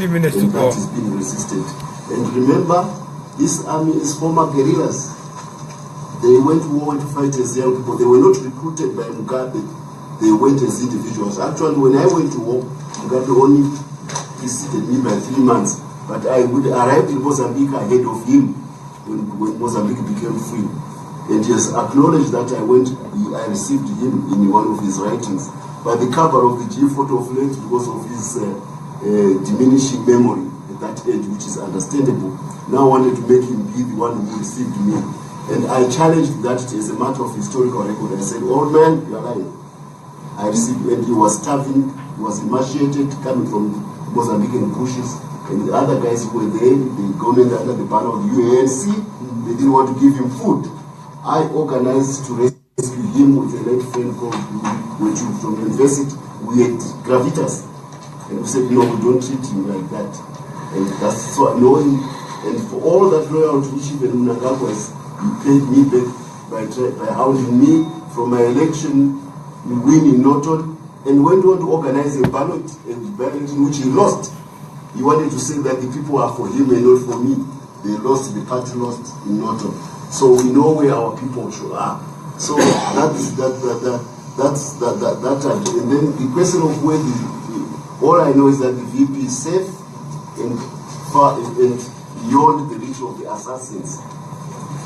minutes to go. That is being resisted. And remember, this army is former guerrillas. They went to war to fight as young people. They were not recruited by Mugabe. They went as individuals. Actually, when I went to war, Mugabe only preceded me by 3 months. But I would arrive in Mozambique ahead of him when Mozambique became free. And he has acknowledged that I received him in one of his writings. by the cover of the G photo flags because of his diminishing memory at that age, which is understandable. Now wanted to make him be the one who received me. And I challenged that as a matter of historical record. I said, old man, you are lying. I received, and he was starving, he was emaciated, coming from Mozambican bushes, and the other guys who were there, they gone under the banner of the UANC, they didn't want to give him food. I organized to rescue him with a late friend called from university. We had gravitas, and we said, no, we don't treat him like that. And that's so annoying. And for all that loyalty which even Mnangagwa has, he paid me back by hounding me from my election, winning in Norton, and went on to organize a ballot in which he lost. He wanted to say that the people are for him and not for me. They lost, the party lost in Norton. So we know where our people are. So that's that. And then the question of where all I know is that the VP is safe and far and beyond the reach of the assassins.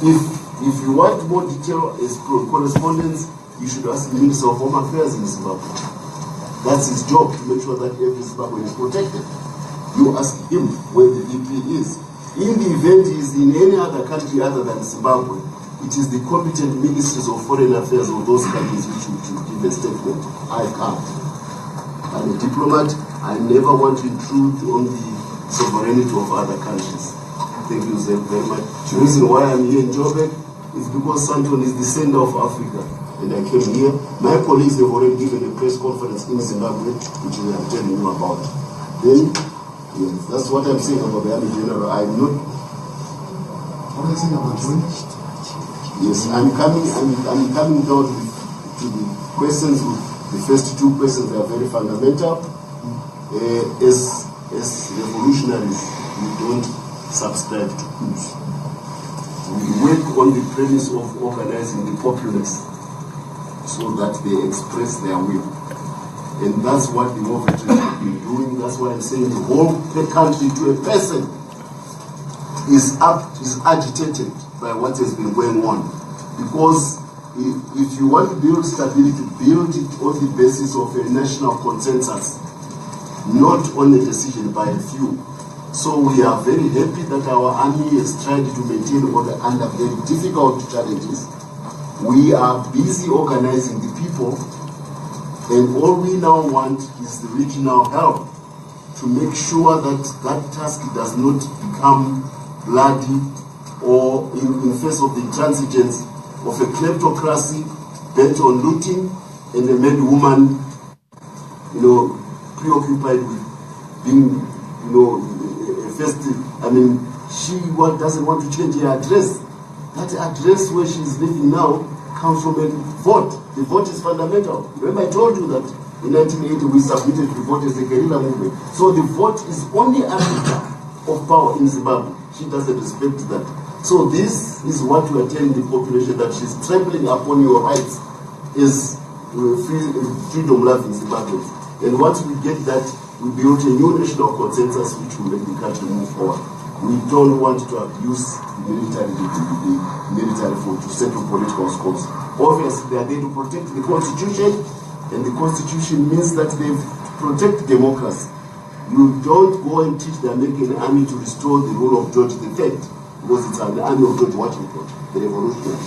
If you want more detail as correspondence, you should ask the Minister of Home Affairs in Zimbabwe. That's his job, to make sure that every Zimbabwean is protected. You ask him where the VP is. In the event he is in any other country other than Zimbabwe, it is the competent ministries of foreign affairs of those countries which should give a statement. I can't. I'm a diplomat. I never want to intrude on the sovereignty of other countries. Thank you very much. The reason why I'm here in Joburg is because Santon is the center of Africa. And I came here. My colleagues have already given a press conference in Zimbabwe, which we are telling you about. Then, yes, that's what I'm saying about the Army General. I'm not. What is it about doing? Yes, I'm coming down to the questions. The first two questions are very fundamental. As revolutionaries, we don't subscribe to coups. We work on the premise of organizing the populace so that they express their will. And that's what the war veterans have been doing. That's why I'm saying the whole country to a person is agitated by what has been going on. Because if you want to build stability, build it on the basis of a national consensus, not on a decision by a few. So we are very happy that our army has tried to maintain order under very difficult challenges. We are busy organizing the people, and all we now want is the regional help to make sure that that task does not become bloody or in face of the intransigence of a kleptocracy bent on looting and a mad woman, preoccupied with being, she doesn't want to change her address. That address where she's living now comes from a vote. The vote is fundamental. Remember I told you that in 1980 we submitted the vote as a guerrilla movement. So the vote is only arbiter of power in Zimbabwe. She doesn't respect that. So this is what we are telling the population, that she's trampling upon your rights is freedom-loving Zimbabweans. And once we get that, we build a new national consensus which will make the country move forward. We don't want to abuse the military to settle political scores. Obviously, they are there to protect the Constitution, and the Constitution means that they protect democracy. You don't go and teach the American army to restore the rule of George III, because it's an army of George Washington, the revolutionary.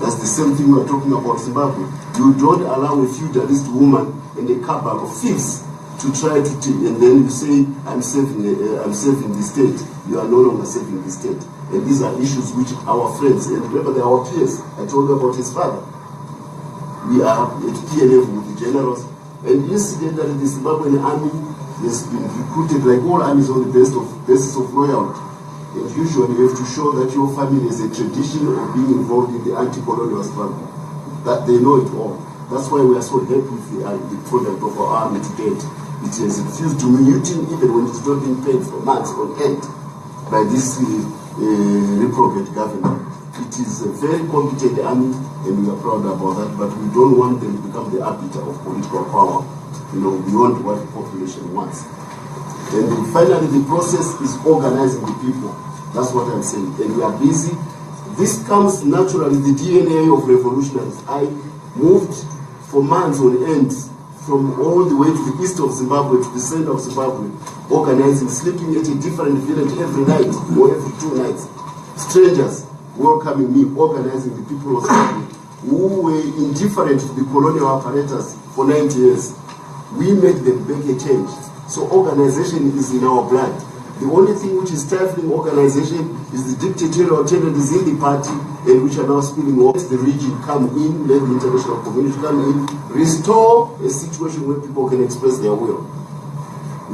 That's the same thing we're talking about Zimbabwe. You don't allow a feudalist woman and a cabal of thieves to try to, and then you say, I'm saving the state. You are no longer saving the state. And these are issues which our friends, and remember they are our peers. I told you about his father. We are at peer level with the generals. And incidentally, the Zimbabwean army has been recruited like all armies on the basis of loyalty. And usually you have to show that your family has a tradition of being involved in the anti-colonial struggle. That they know it all. That's why we are so happy with the product of our army to date. It has refused to mutiny even when it's not being paid for months on end by this reprobate government. It is a very competent army, and we are proud about that, but we don't want them to become the arbiter of political power, beyond what the population wants. And finally, the process is organizing the people. That's what I'm saying. And we are busy. This comes naturally, the DNA of revolutionaries. I moved for months on end from all the way to the east of Zimbabwe to the center of Zimbabwe, organizing, sleeping at a different village every night or every 2 nights. Strangers welcoming me, organizing the people of Zimbabwe who were indifferent to the colonial apparatus for 90 years. We made them make a change. So organization is in our blood. The only thing which is stifling organization is the dictatorial tendencies in the party, and which are now spilling off the region. Come in, let the international community come in, restore a situation where people can express their will.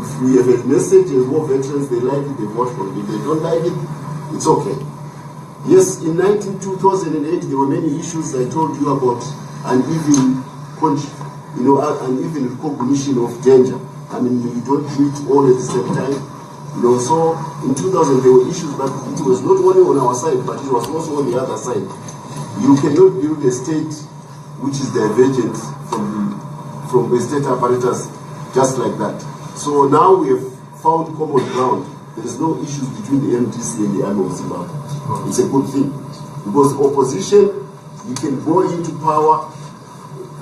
If we have a message, and more veterans, they like it, they vote for it. If they don't like it, it's okay. Yes, in 2008, there were many issues I told you about, uneven recognition of danger. I mean, you don't do it all at the same time. So in 2000 there were issues, but it was not only on our side, but it was also on the other side. You cannot build a state which is divergent from the state apparatus just like that. So now we have found common ground. There is no issues between the MDC and the army of Zimbabwe. It's a good thing, because opposition, you can go into power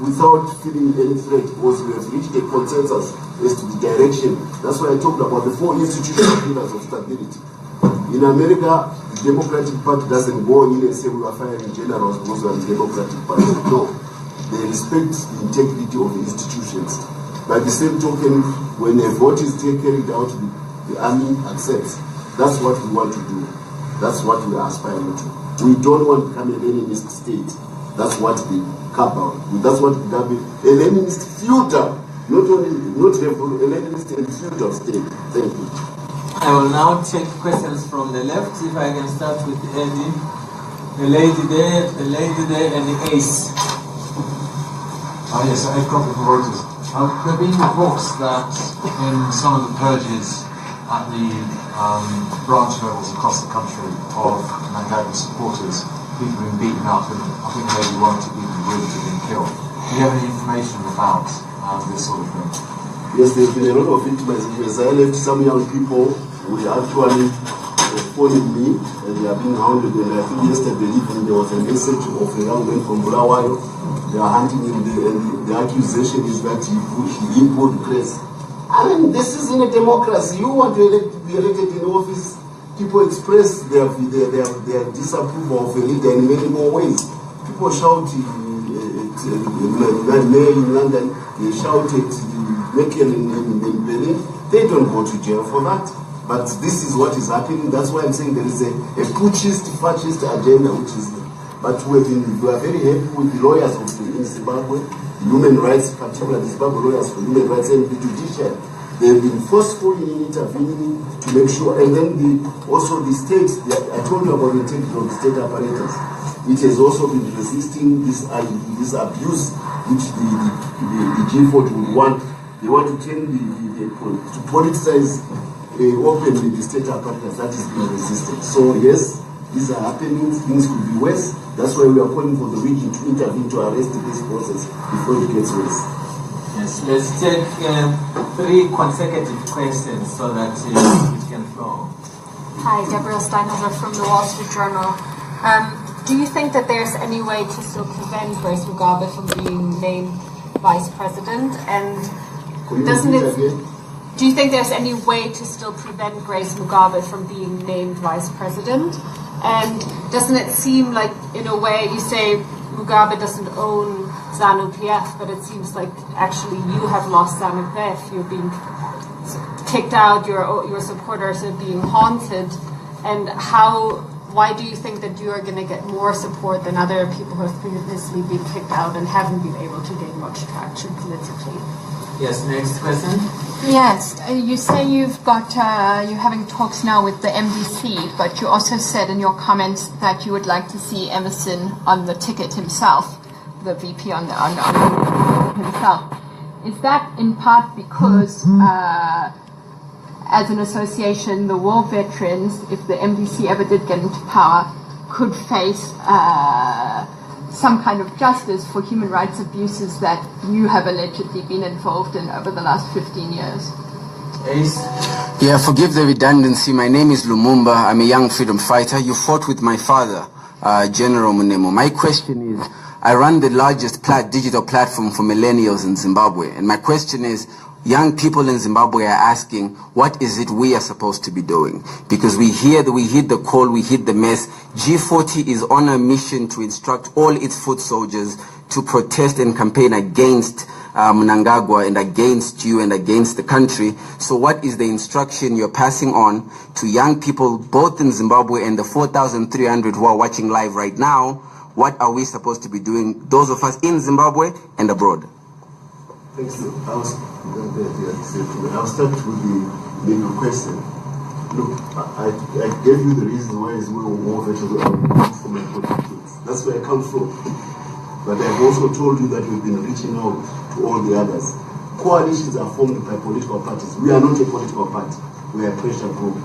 without feeling any threat, because we have reached a consensus as to the direction. That's why I talked about the 4 institutional pillars of stability. In America, the Democratic Party doesn't go in and say we are firing generals because we are the Democratic Party. No, they respect the integrity of the institutions. By the same token, when a vote is carried out, the army accepts. That's what we want to do. That's what we are aspiring to. We don't want to become a Leninist state. That's what the cabal. That's what the a Leninist feudal. Not a Leninist and feudal state. Thank you. I will now take questions from the left. If I can start with Eddie. The lady there, and the ace. Yes, Ed Crocker from Reuters. There have been reports that in some of the purges at the branch levels across the country of Mnangagwa supporters, people have been beaten up, and I think maybe 1 or 2 people really have been killed. Do you have any information about this sort of thing? Yes, there's been a lot of victims. I left some young people who actually phoned me, and they are being hounded. And I think yesterday evening there was a message of a young man from Bulawayo. They are hunting him, and the accusation is that he imposed grace. I mean, this is in a democracy. You want to be elected in office, people express their disapproval of a leader in many more ways. People shout at Mayor in London, they shout at Merkel in Berlin. They don't go to jail for that. But this is what is happening. That's why I'm saying there is a putschist, fascist agenda which is there. But we are very happy with the lawyers in Zimbabwe, human rights, particularly Zimbabwe lawyers for human rights and the judiciary. They have been forceful in intervening to make sure, and then also the states, I told you about the integrity of the state apparatus. It has also been resisting this abuse which the G40 would want. They want to turn to politicize openly the state apparatus. That is being resisted. So yes, these are happening, things could be worse. That's why we are calling for the region to intervene to arrest this process before it gets worse. Yes, let's take 3 consecutive questions so that we can flow. Hi, Deborah Steinhauser from the Wall Street Journal. Do you think that there's any way to still prevent Grace Mugabe from being named vice president? And do you think there's any way to still prevent Grace Mugabe from being named vice president? And doesn't it seem like, in a way, you say Mugabe doesn't own ZANU-PF, but it seems like actually you have lost ZANU-PF. You're being kicked out, your supporters are being haunted. And why do you think that you are going to get more support than other people who have previously been kicked out and haven't been able to gain much traction politically? Yes, next question. Yes, you say you're having talks now with the MDC, but you also said in your comments that you would like to see Emerson on the ticket himself, the VP on the himself. Is that in part because, as an association, the war veterans, if the MDC ever did get into power, could face some kind of justice for human rights abuses that you have allegedly been involved in over the last 15 years? Ace? Yeah, forgive the redundancy. My name is Lumumba. I'm a young freedom fighter. You fought with my father, General Munemo. My question is, I run the largest digital platform for millennials in Zimbabwe. And my question is, young people in Zimbabwe are asking, what is it we are supposed to be doing? Because we hear that we heed the call, we heed the mess. G40 is on a mission to instruct all its foot soldiers to protest and campaign against Mnangagwa and against you and against the country. So what is the instruction you're passing on to young people both in Zimbabwe and the 4,300 who are watching live right now? What are we supposed to be doing, those of us in Zimbabwe and abroad? Thank you. I'll start with the main question. Look, I gave you the reason why is we were more veterans from my politics. That's where I come from. But I've also told you that we've been reaching out to all the others. Coalitions are formed by political parties. We are not a political party. We are a pressure group.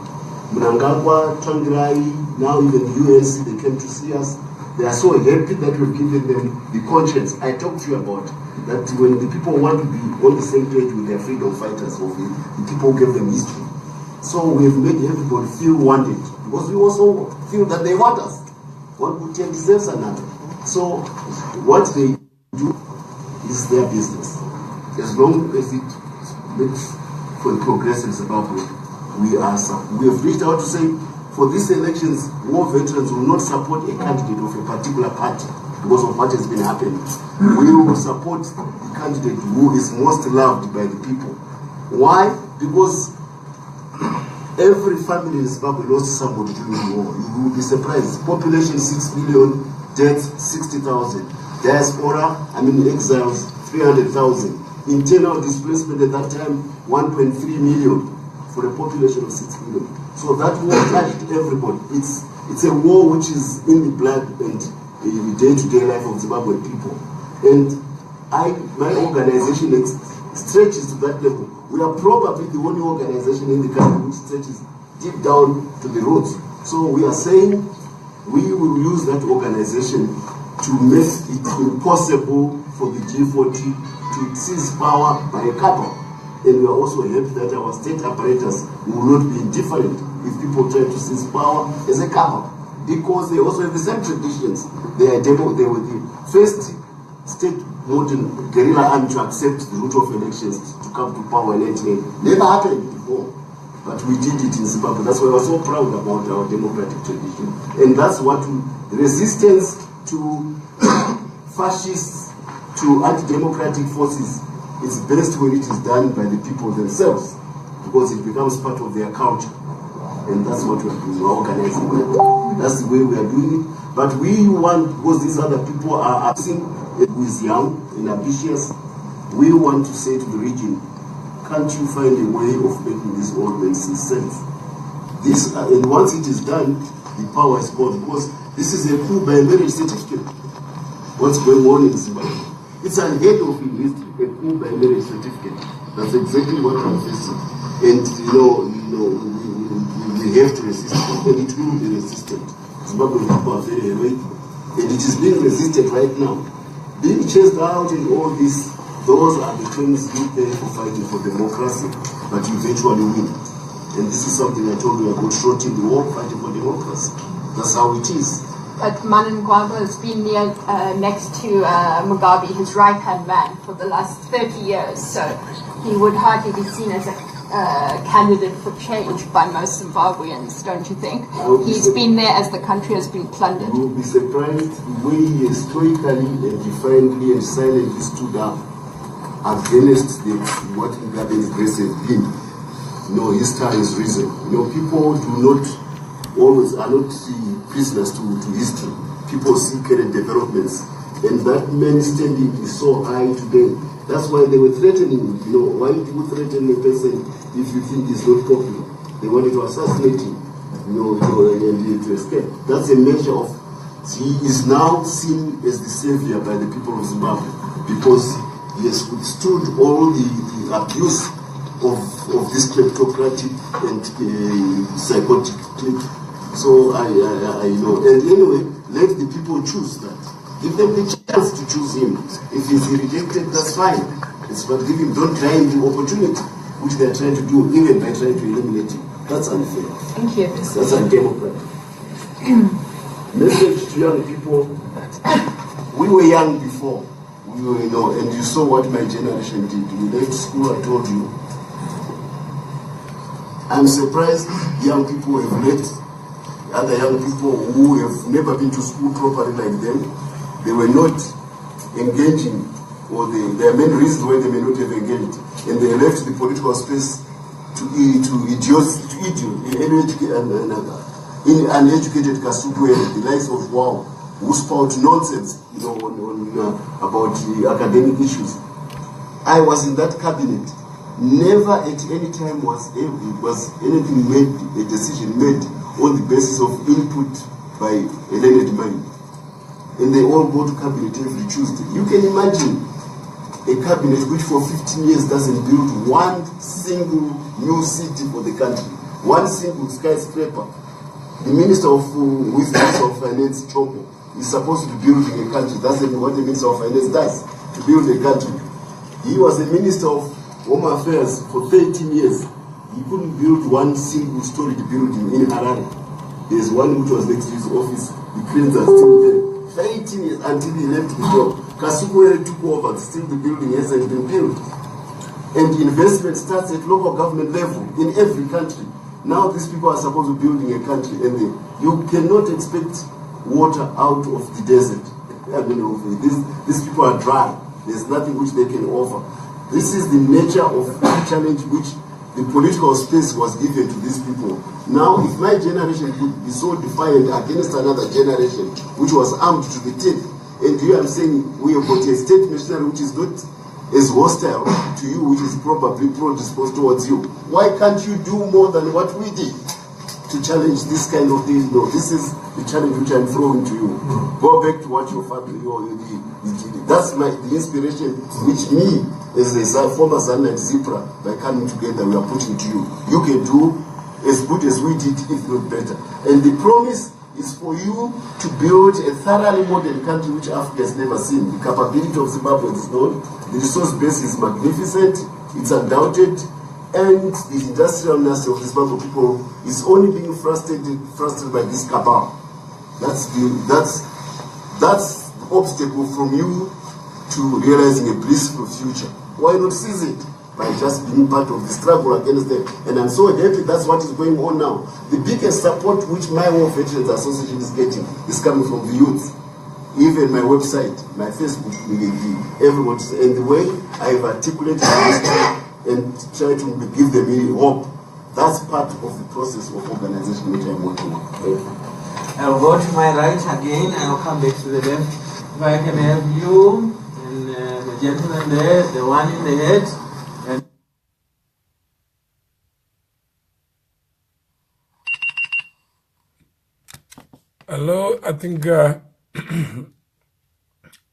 Mnangagwa, Changirai, now even the UNC, they came to see us. They are so happy that we've given them the conscience I talked to you about. That when the people want to be on the same page with their freedom fighters, or the people who gave them history. So we've made everybody feel wanted. Because we also feel that they want us. One good team deserves another. So what they do is their business. As long as it makes for the progress in Zimbabwe, we have reached out to say, for these elections, war veterans will not support a candidate of a particular party because of what has been happening. We will support the candidate who is most loved by the people. Why? Because every family in Zimbabwe lost somebody during the war. You will be surprised. Population 6 million, deaths 60,000. Diaspora, exiles 300,000. Internal displacement at that time 1.3 million for a population of 6 million. So that war touched everybody. It's a war which is in the blood and the day-to-day life of Zimbabwean people. And my organization stretches to that level. We are probably the only organization in the country which stretches deep down to the roots. So we are saying we will use that organization to make it impossible for the G40 to seize power by a couple. And we are also happy that our state apparatus will not be indifferent if people try to seize power as a couple. Because they also have the same traditions. They were the first state modern guerrilla army to accept the route of elections to come to power in 1988. Never happened before. But we did it in Zimbabwe. That's why we're so proud about our democratic tradition. And that's what resistance to fascists, to anti-democratic forces, it's best when it is done by the people themselves, because it becomes part of their culture. And that's what we're doing, we're organizing. That's the way we are doing it. But we want, because these other people are asking, who is young and ambitious, we want to say to the region, can't you find a way of making this old man see sense? And once it is done, the power is gone, because this is a coup by marriage certificate. What's going on in Zimbabwe? It's unheard of in history, a coup by marriage certificate. That's exactly what we're facing. And we have to resist it, and it will be resisted. Zimbabwe people are very heroic, and it is being resisted right now. Being chased out and all this, those are the things you pay for fighting for democracy, but you eventually win. And this is something I told you about, short in the war, fighting for democracy. That's how it is. But Mnangagwa has been next to Mugabe, his right-hand man, for the last 30 years, so he would hardly be seen as a candidate for change by most Zimbabweans, don't you think? He's been there as the country has been plundered. You will be surprised the way he has stoically and defiantly and silently stood up against what Mugabe's grace has been. His time is risen. People are not prisoners to history. People see current developments. And that man standing is so high today. That's why they were threatening him. Why do you threaten a person if you think he's not popular? They wanted to assassinate him, and to escape. That's a measure of, he is now seen as the savior by the people of Zimbabwe, because he has withstood all the abuse of this kleptocratic and psychotic clique. So I know. And anyway, let the people choose that. Give them the chance to choose him. If he's rejected, that's fine. But don't try him the opportunity, which they're trying to do, even by trying to eliminate him. That's unfair. Thank you. That's undemocratic. Message to young people, We were young before. We were, and you saw what my generation did. We left school, I told you. I'm surprised young people have left. Other young people who have never been to school properly like them, they were not engaging, or there are many reasons why they may not have engaged, and they left the political space to uneducated Kasubwe, the likes of Wow, who spout nonsense, about the academic issues. I was in that cabinet. Never at any time was anything made, a decision made on the basis of input by a learned mind. And they all go to cabinet every Tuesday. You can imagine a cabinet which for 15 years doesn't build one single new city for the country, one single skyscraper. The Minister of Finance, Chopo, is supposed to be building a country. That's what the Minister of Finance does, to build a country. He was the Minister of Home Affairs for 13 years. He couldn't build one single storied building in Harare. There's one which was next to his office. The cranes are still there. 18 years until he left the job. Kasubwe took over. Still the building hasn't been built. And investment starts at local government level in every country. Now these people are supposed to be building a country, and you cannot expect water out of the desert. I mean, these people are dry. There's nothing which they can offer. This is the nature of the challenge which the political space was given to these people. Now, if my generation could be so defiant against another generation which was armed to the teeth, and here I'm saying we have got a state machinery which is not as hostile to you, which is probably predisposed towards you, why can't you do more than what we did to challenge this kind of thing? No, this is the challenge which I'm throwing to you. Go back to what your family, that's the inspiration which me, as a former Zanite Zipra, by coming together, we are putting to you. You can do as good as we did, if not better. And the promise is for you to build a thoroughly modern country which Africa has never seen. The capability of Zimbabwe is known. The resource base is magnificent. It's undoubted. And the industrialness of the Zimbabwe people is only being frustrated by this cabal. That's the obstacle from you to realizing a blissful future. Why not seize it by just being part of the struggle against them? And I'm so happy that's what is going on now. The biggest support which my War Veterans Association is getting is coming from the youth. Even my website, my Facebook, everyone, and the way I've articulated this and try to give them hope, that's part of the process of organization which I'm working on. Thank you. I'll go to my right again, I'll come back to the left. If I can have you, and the gentleman there, the one in the head. And hello, I think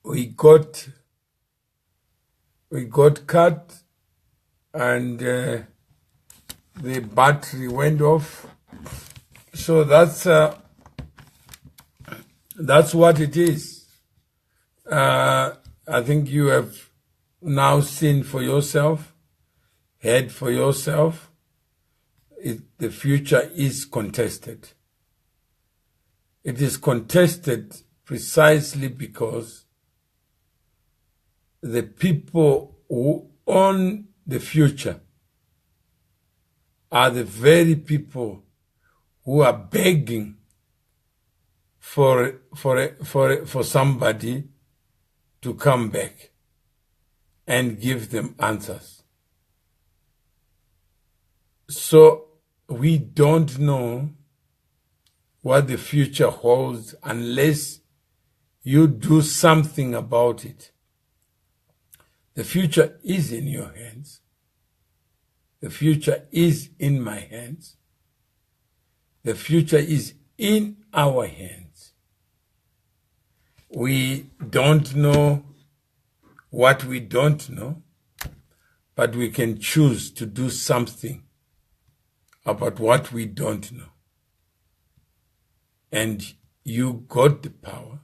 we got cut, and the battery went off. So that's what it is. I think you have now seen for yourself, heard for yourself. The future is contested. It is contested precisely because the people who own the future are the very people who are begging for somebody to come back and give them answers. So we don't know what the future holds unless you do something about it. The future is in your hands. The future is in my hands. The future is in our hands. We don't know what we don't know, but we can choose to do something about what we don't know. And you got the power.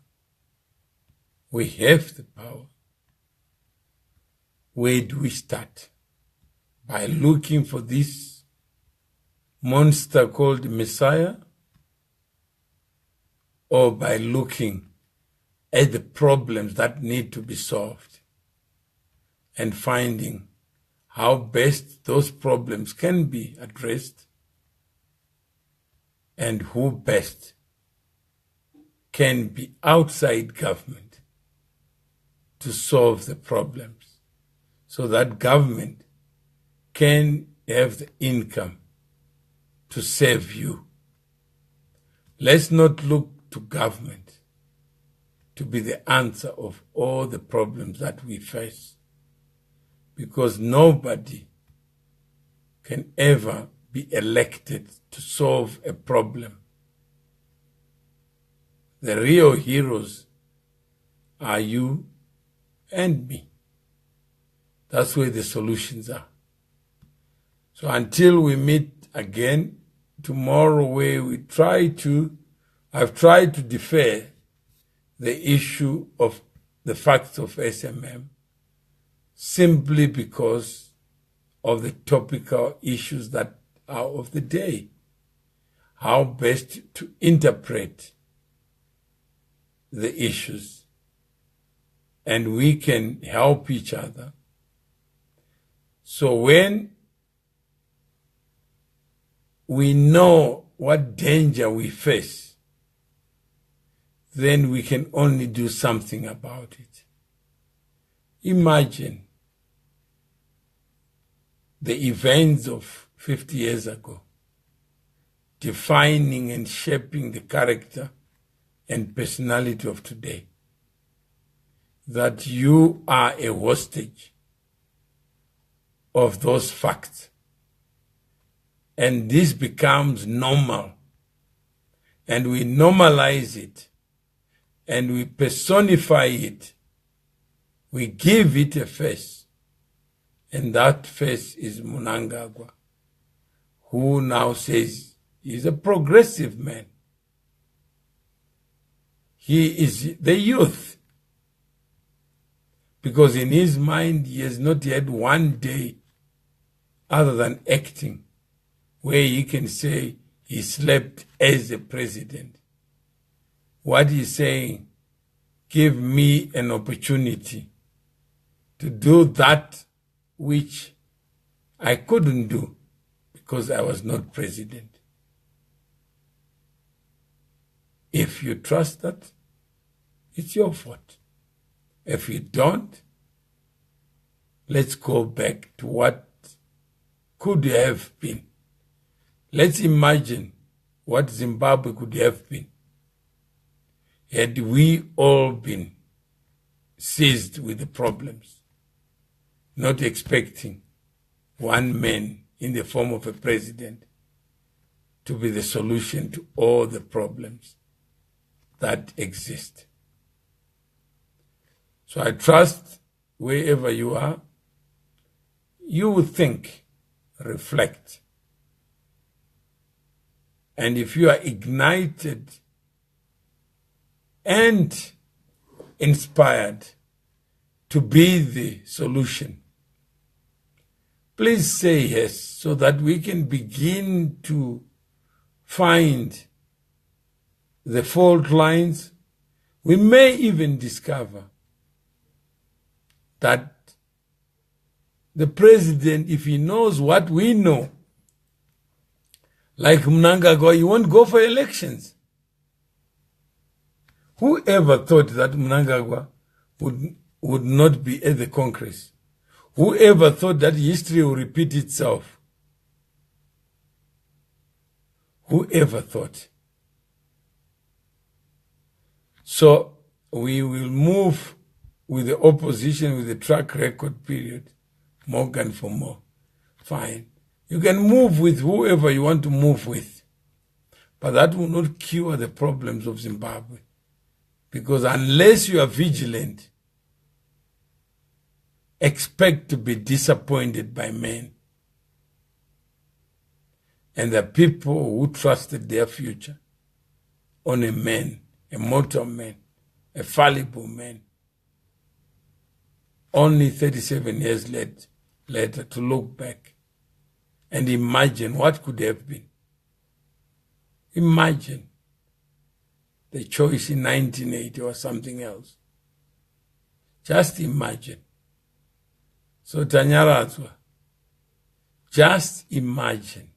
We have the power. Where do we start? By looking for this monster called Messiah, or by looking at the problems that need to be solved and finding how best those problems can be addressed and who best can be outside government to solve the problems so that government can have the income to serve you. Let's not look to government to be the answer of all the problems that we face, because nobody can ever be elected to solve a problem. The real heroes are you and me. That's where the solutions are. So until we meet again tomorrow, where I've tried to defer the issue of the facts of SMM simply because of the topical issues that are of the day. How best to interpret the issues, and we can help each other. So when we know what danger we face, then we can only do something about it. Imagine the events of 50 years ago defining and shaping the character and personality of today. That you are a hostage of those facts. And this becomes normal. And we normalize it. And we personify it. We give it a face. And that face is Mnangagwa, who now says he's a progressive man. He is the youth. Because in his mind, he has not had one day other than acting where he can say he slept as a president. What he's saying, give me an opportunity to do that which I couldn't do because I was not president. If you trust that, it's your fault. If you don't, let's go back to what could have been. Let's imagine what Zimbabwe could have been had we all been seized with the problems, not expecting one man in the form of a president to be the solution to all the problems that exist. So I trust wherever you are, you will think, reflect. And if you are ignited and inspired to be the solution, please say yes so that we can begin to find the fault lines. We may even discover that the president, if he knows what we know, like Mnangagwa, he won't go for elections. Whoever thought that Mnangagwa would not be at the Congress? Whoever thought that history will repeat itself? Whoever thought? So we will move with the opposition with the track record period, Morgan for more. Fine. You can move with whoever you want to move with. But that will not cure the problems of Zimbabwe. Because unless you are vigilant, expect to be disappointed by men. And the people who trusted their future on a man, a mortal man, a fallible man, only 37 years later to look back and imagine what could have been. Imagine the choice in 1980 or something else. Just imagine. So Tanyaratswa, just imagine.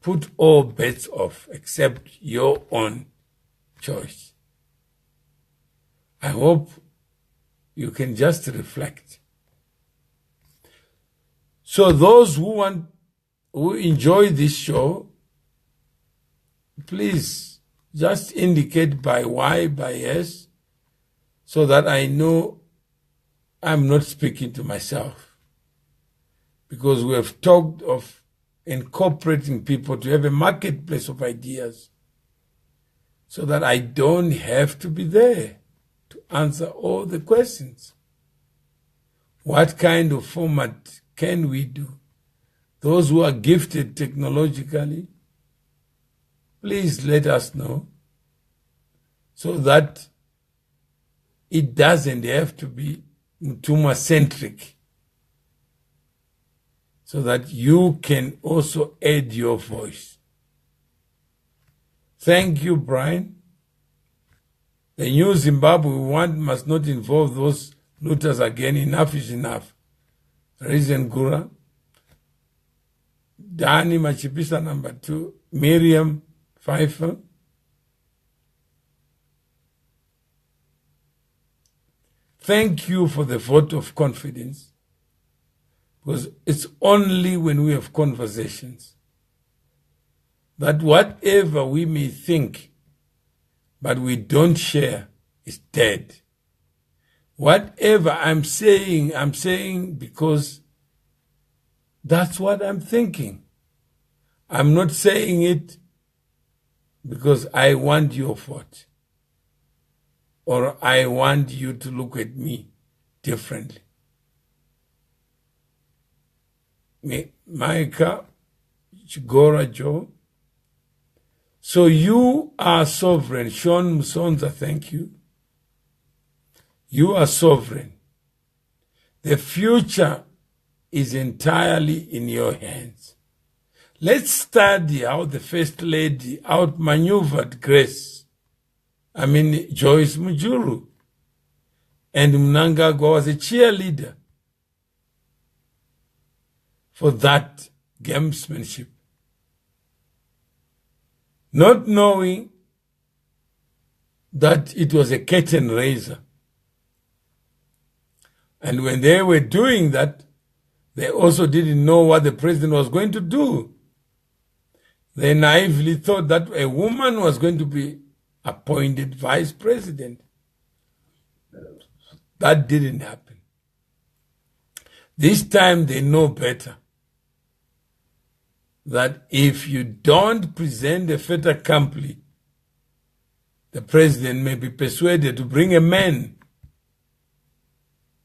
Put all bets off except your own choice. I hope you can just reflect. So those who enjoy this show, please just indicate by Y, by S, so that I know I'm not speaking to myself. Because we have talked of incorporating people to have a marketplace of ideas, so that I don't have to be there to answer all the questions. What kind of format can we do? Those who are gifted technologically, please let us know, so that it doesn't have to be Mutuma-centric, so that you can also add your voice. Thank you, Brian. The new Zimbabwe we want must not involve those looters again. Enough is enough. Reason Gura. Dani Machipisa number 2. Miriam Pfeiffer. Thank you for the vote of confidence, because it's only when we have conversations that whatever we may think but we don't share is dead. Whatever I'm saying because that's what I'm thinking. I'm not saying it because I want your vote, or I want you to look at me differently. Maika Chigora Joe. So you are sovereign. Sean Musonza, thank you. You are sovereign. The future is entirely in your hands. Let's study how the First Lady outmaneuvered Joyce Mujuru. And Mnangagwa was a cheerleader for that gamesmanship. Not knowing that it was a curtain raiser. And when they were doing that, they also didn't know what the president was going to do. They naively thought that a woman was going to be appointed vice president. That didn't happen. This time they know better. That if you don't present a fait accompli, the president may be persuaded to bring a man.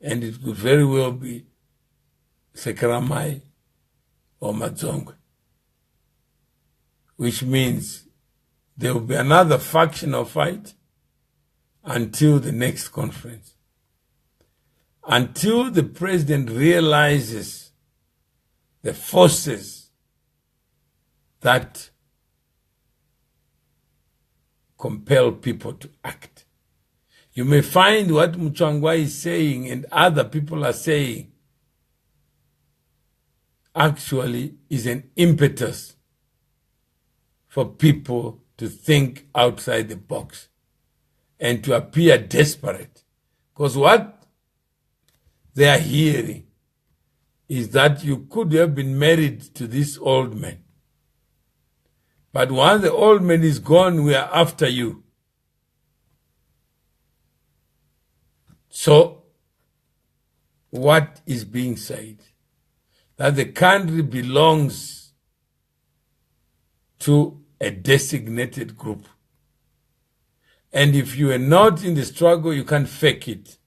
And it could very well be Sekaramai or Mutsvangwa. Which means there will be another factional fight until the next conference. Until the president realizes the forces that compel people to act. You may find what Mutsvangwa is saying and other people are saying actually is an impetus for people to think outside the box and to appear desperate. Because what they are hearing is that you could have been married to this old man. But once the old man is gone, we are after you. So, what is being said? That the country belongs to a designated group. And if you are not in the struggle, you can't fake it.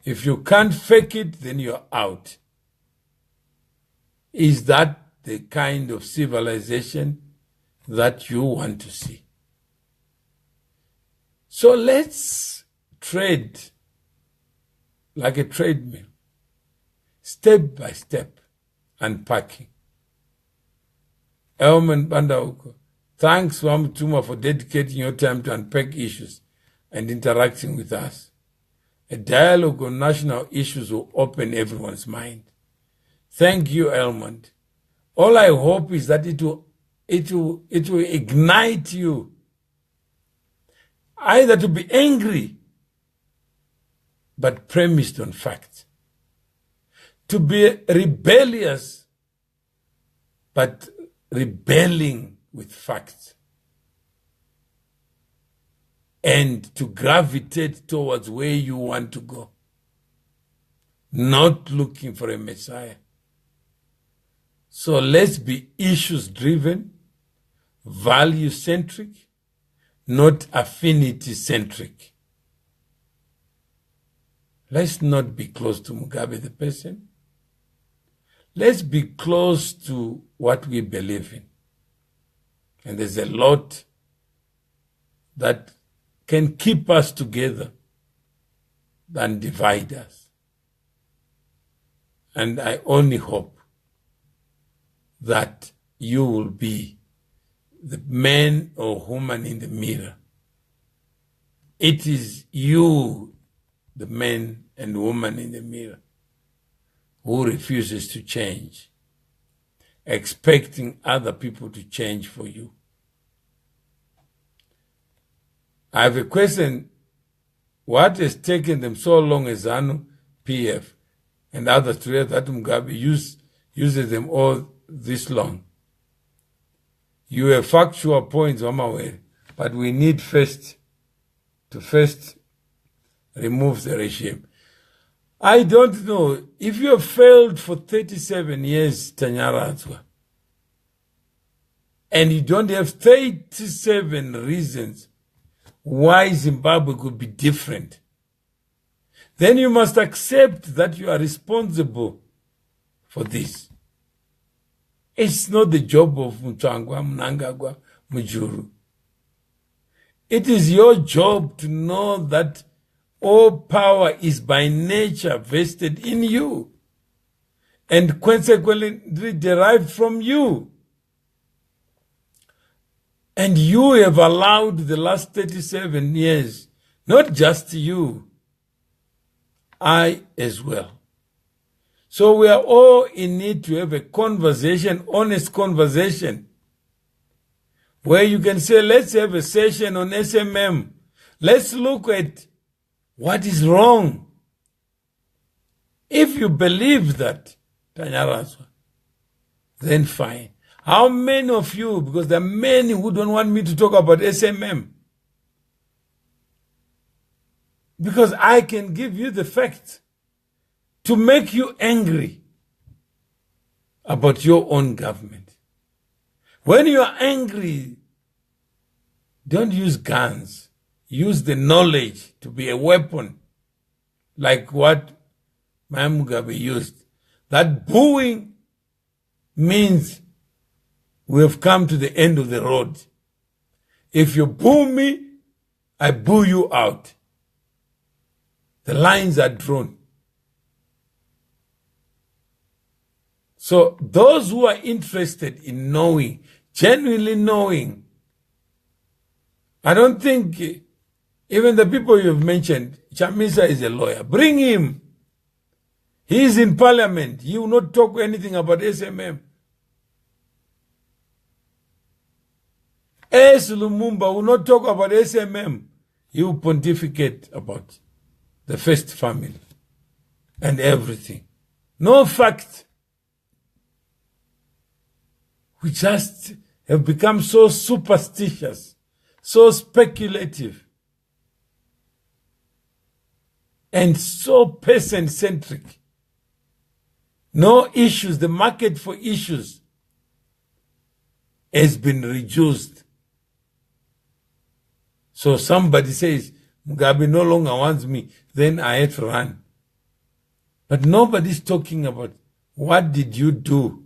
If you can't fake it, then you're out. Is that the kind of civilization that you want to see? So let's trade like a treadmill, step by step, unpacking. Elman Bandauko, Thanks, Wamutuma, for dedicating your time to unpack issues and interacting with us. A dialogue on national issues will open everyone's mind. Thank you, Elmond. All I hope is that it will ignite you either to be angry, but premised on facts, to be rebellious, but rebelling with facts, and to gravitate towards where you want to go, not looking for a messiah. So let's be issues-driven, value-centric, not affinity-centric. Let's not be close to Mugabe the person. Let's be close to what we believe in. And there's a lot that can keep us together than divide us. And I only hope that you will be the man or woman in the mirror. It is you, the man and woman in the mirror, who refuses to change, expecting other people to change for you. I have a question. What has taken them so long as ZANU, PF, and others to hear that Mugabe uses them all this long? You have factual points, Omawere, but we need to remove the regime. I don't know. If you have failed for 37 years, Tanyaratswa, and you don't have 37 reasons why Zimbabwe could be different, then you must accept that you are responsible for this. It's not the job of Mutsvangwa, Mnangagwa, Mujuru. It is your job to know that all power is by nature vested in you and consequently derived from you. And you have allowed the last 37 years, not just you, I as well. So we are all in need to have a conversation, honest conversation, where you can say, let's have a session on SMM. Let's look at what is wrong. If you believe that, Tanyaraswa, then fine. How many of you, because there are many who don't want me to talk about SMM, because I can give you the facts to make you angry about your own government. When you are angry, don't use guns. Use the knowledge to be a weapon, like what Mugabe used. That booing means we have come to the end of the road. If you boo me, I boo you out. The lines are drawn. So those who are interested in knowing, genuinely knowing, I don't think even the people you have mentioned, Chamisa is a lawyer. Bring him. He is in parliament. He will not talk anything about SMM. S. Lumumba will not talk about SMM. He will pontificate about the first family and everything. No fact. We just have become so superstitious, so speculative, and so person-centric. No issues. The market for issues has been reduced. So somebody says, Mugabe no longer wants me, then I have to run. But nobody's talking about what did you do.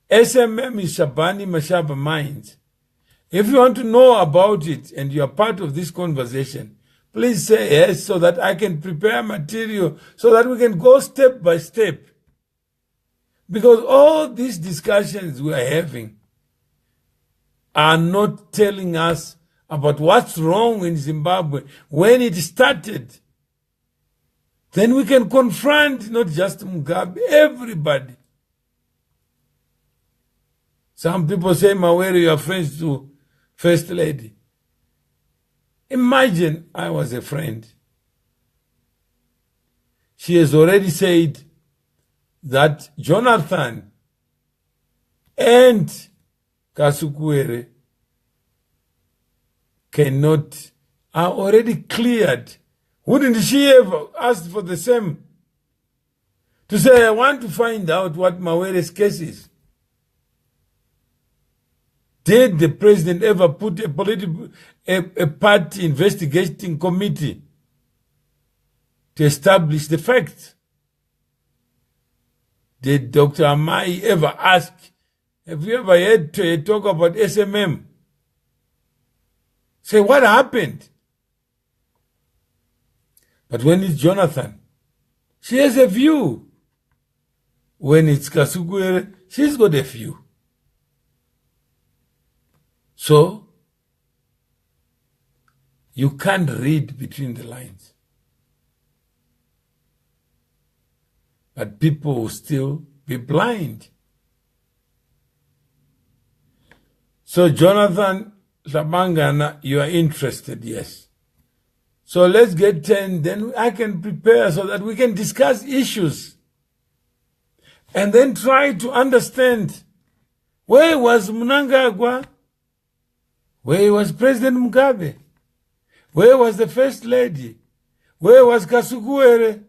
SMM is Shabani Mashaba Minds. If you want to know about it and you are part of this conversation, please say yes so that I can prepare material so that we can go step by step. Because all these discussions we are having, are not telling us about what's wrong in Zimbabwe when it started, then we can confront not just Mugabe, everybody. Some people say, Mawere, you are friends to First Lady. Imagine I was a friend. She has already said that Jonathan and Kasukuwere are already cleared. Wouldn't she have asked for the same? To say, I want to find out what Mawere's case is. Did the president ever put a party investigating committee to establish the facts? Did Dr. Amai ever ask, have you ever heard to talk about SMM? Say, what happened? But when it's Jonathan, she has a view. When it's Kasukuwere, she's got a view. So, you can't read between the lines. But people will still be blind. So, Jonathan Hlabangana, you are interested, yes. So let's get 10, then I can prepare so that we can discuss issues. And then try to understand, where was Mnangagwa? Where was President Mugabe? Where was the First Lady? Where was Kasukuwere?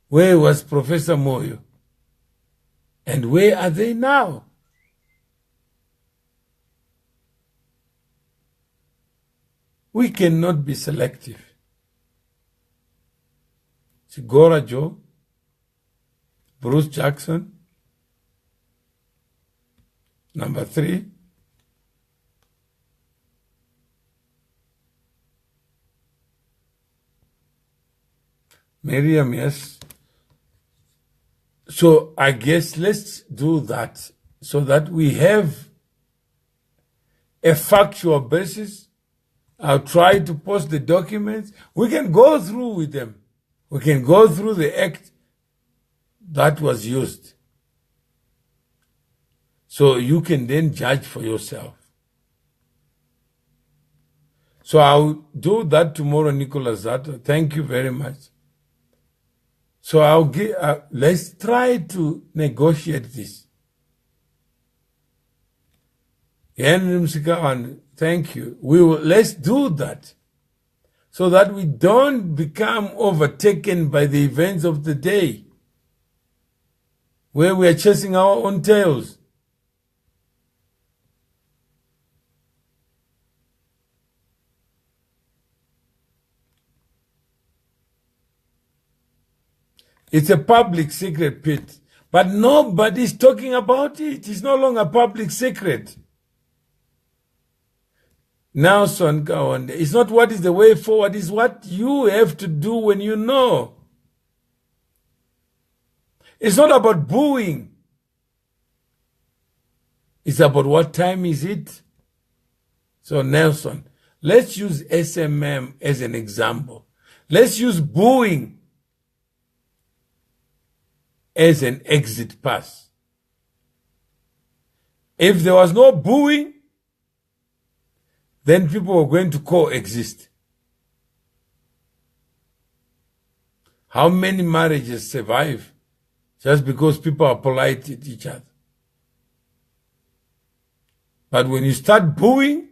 Where was Professor Moyo? And where are they now? We cannot be selective. Sigora Joe, Bruce Jackson, number 3, Miriam, yes. So I guess let's do that so that we have a factual basis. I'll try to post the documents. We can go through with them. We can go through the act that was used. So you can then judge for yourself. So I'll do that tomorrow, Nicholas Zato. Thank you very much. So I'll give, let's try to negotiate this. Henry Msikawan, thank you. Let's do that so that we don't become overtaken by the events of the day where we are chasing our own tails. It's a public secret, Pete, but nobody's talking about it. It's no longer a public secret. Now, Son Kawande, it's not what is the way forward, it's what you have to do when you know. It's not about booing. It's about what time is it. So, Nelson, let's use SMM as an example. Let's use booing as an exit pass. If there was no booing, then people were going to coexist. How many marriages survive just because people are polite to each other? But when you start booing,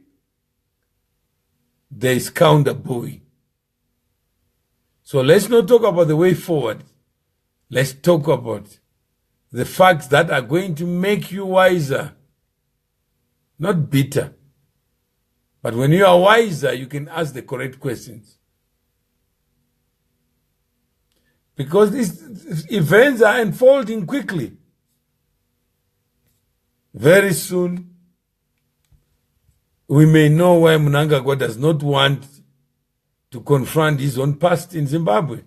there is counter booing. So let's not talk about the way forward. Let's talk about the facts that are going to make you wiser, not bitter. But when you are wiser, you can ask the correct questions. Because these events are unfolding quickly. Very soon, we may know why Mnangagwa does not want to confront his own past in Zimbabwe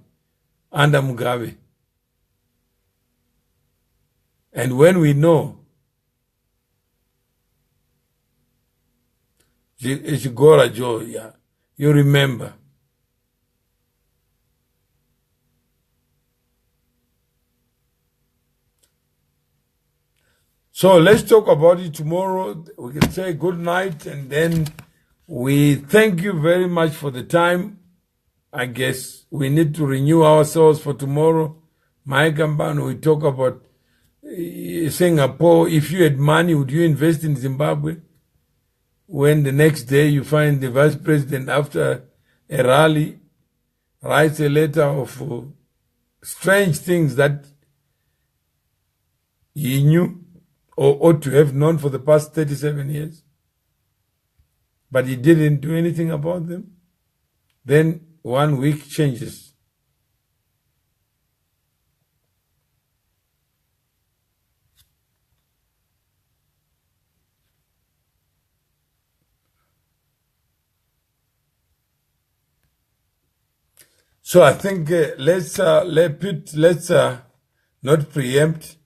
under Mugabe. And when we know, Chigora Joe, yeah. You remember. So let's talk about it tomorrow. We can say good night, and then we thank you very much for the time. I guess we need to renew ourselves for tomorrow. My campaign, we talk about Singapore. If you had money, would you invest in Zimbabwe? When the next day you find the vice president, after a rally, writes a letter of strange things that he knew or ought to have known for the past 37 years, but he didn't do anything about them. Then 1 week changes. So I think let's not preempt.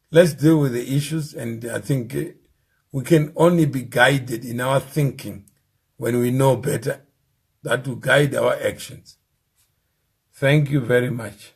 Let's deal with the issues, and I think we can only be guided in our thinking when we know better. That will guide our actions. Thank you very much.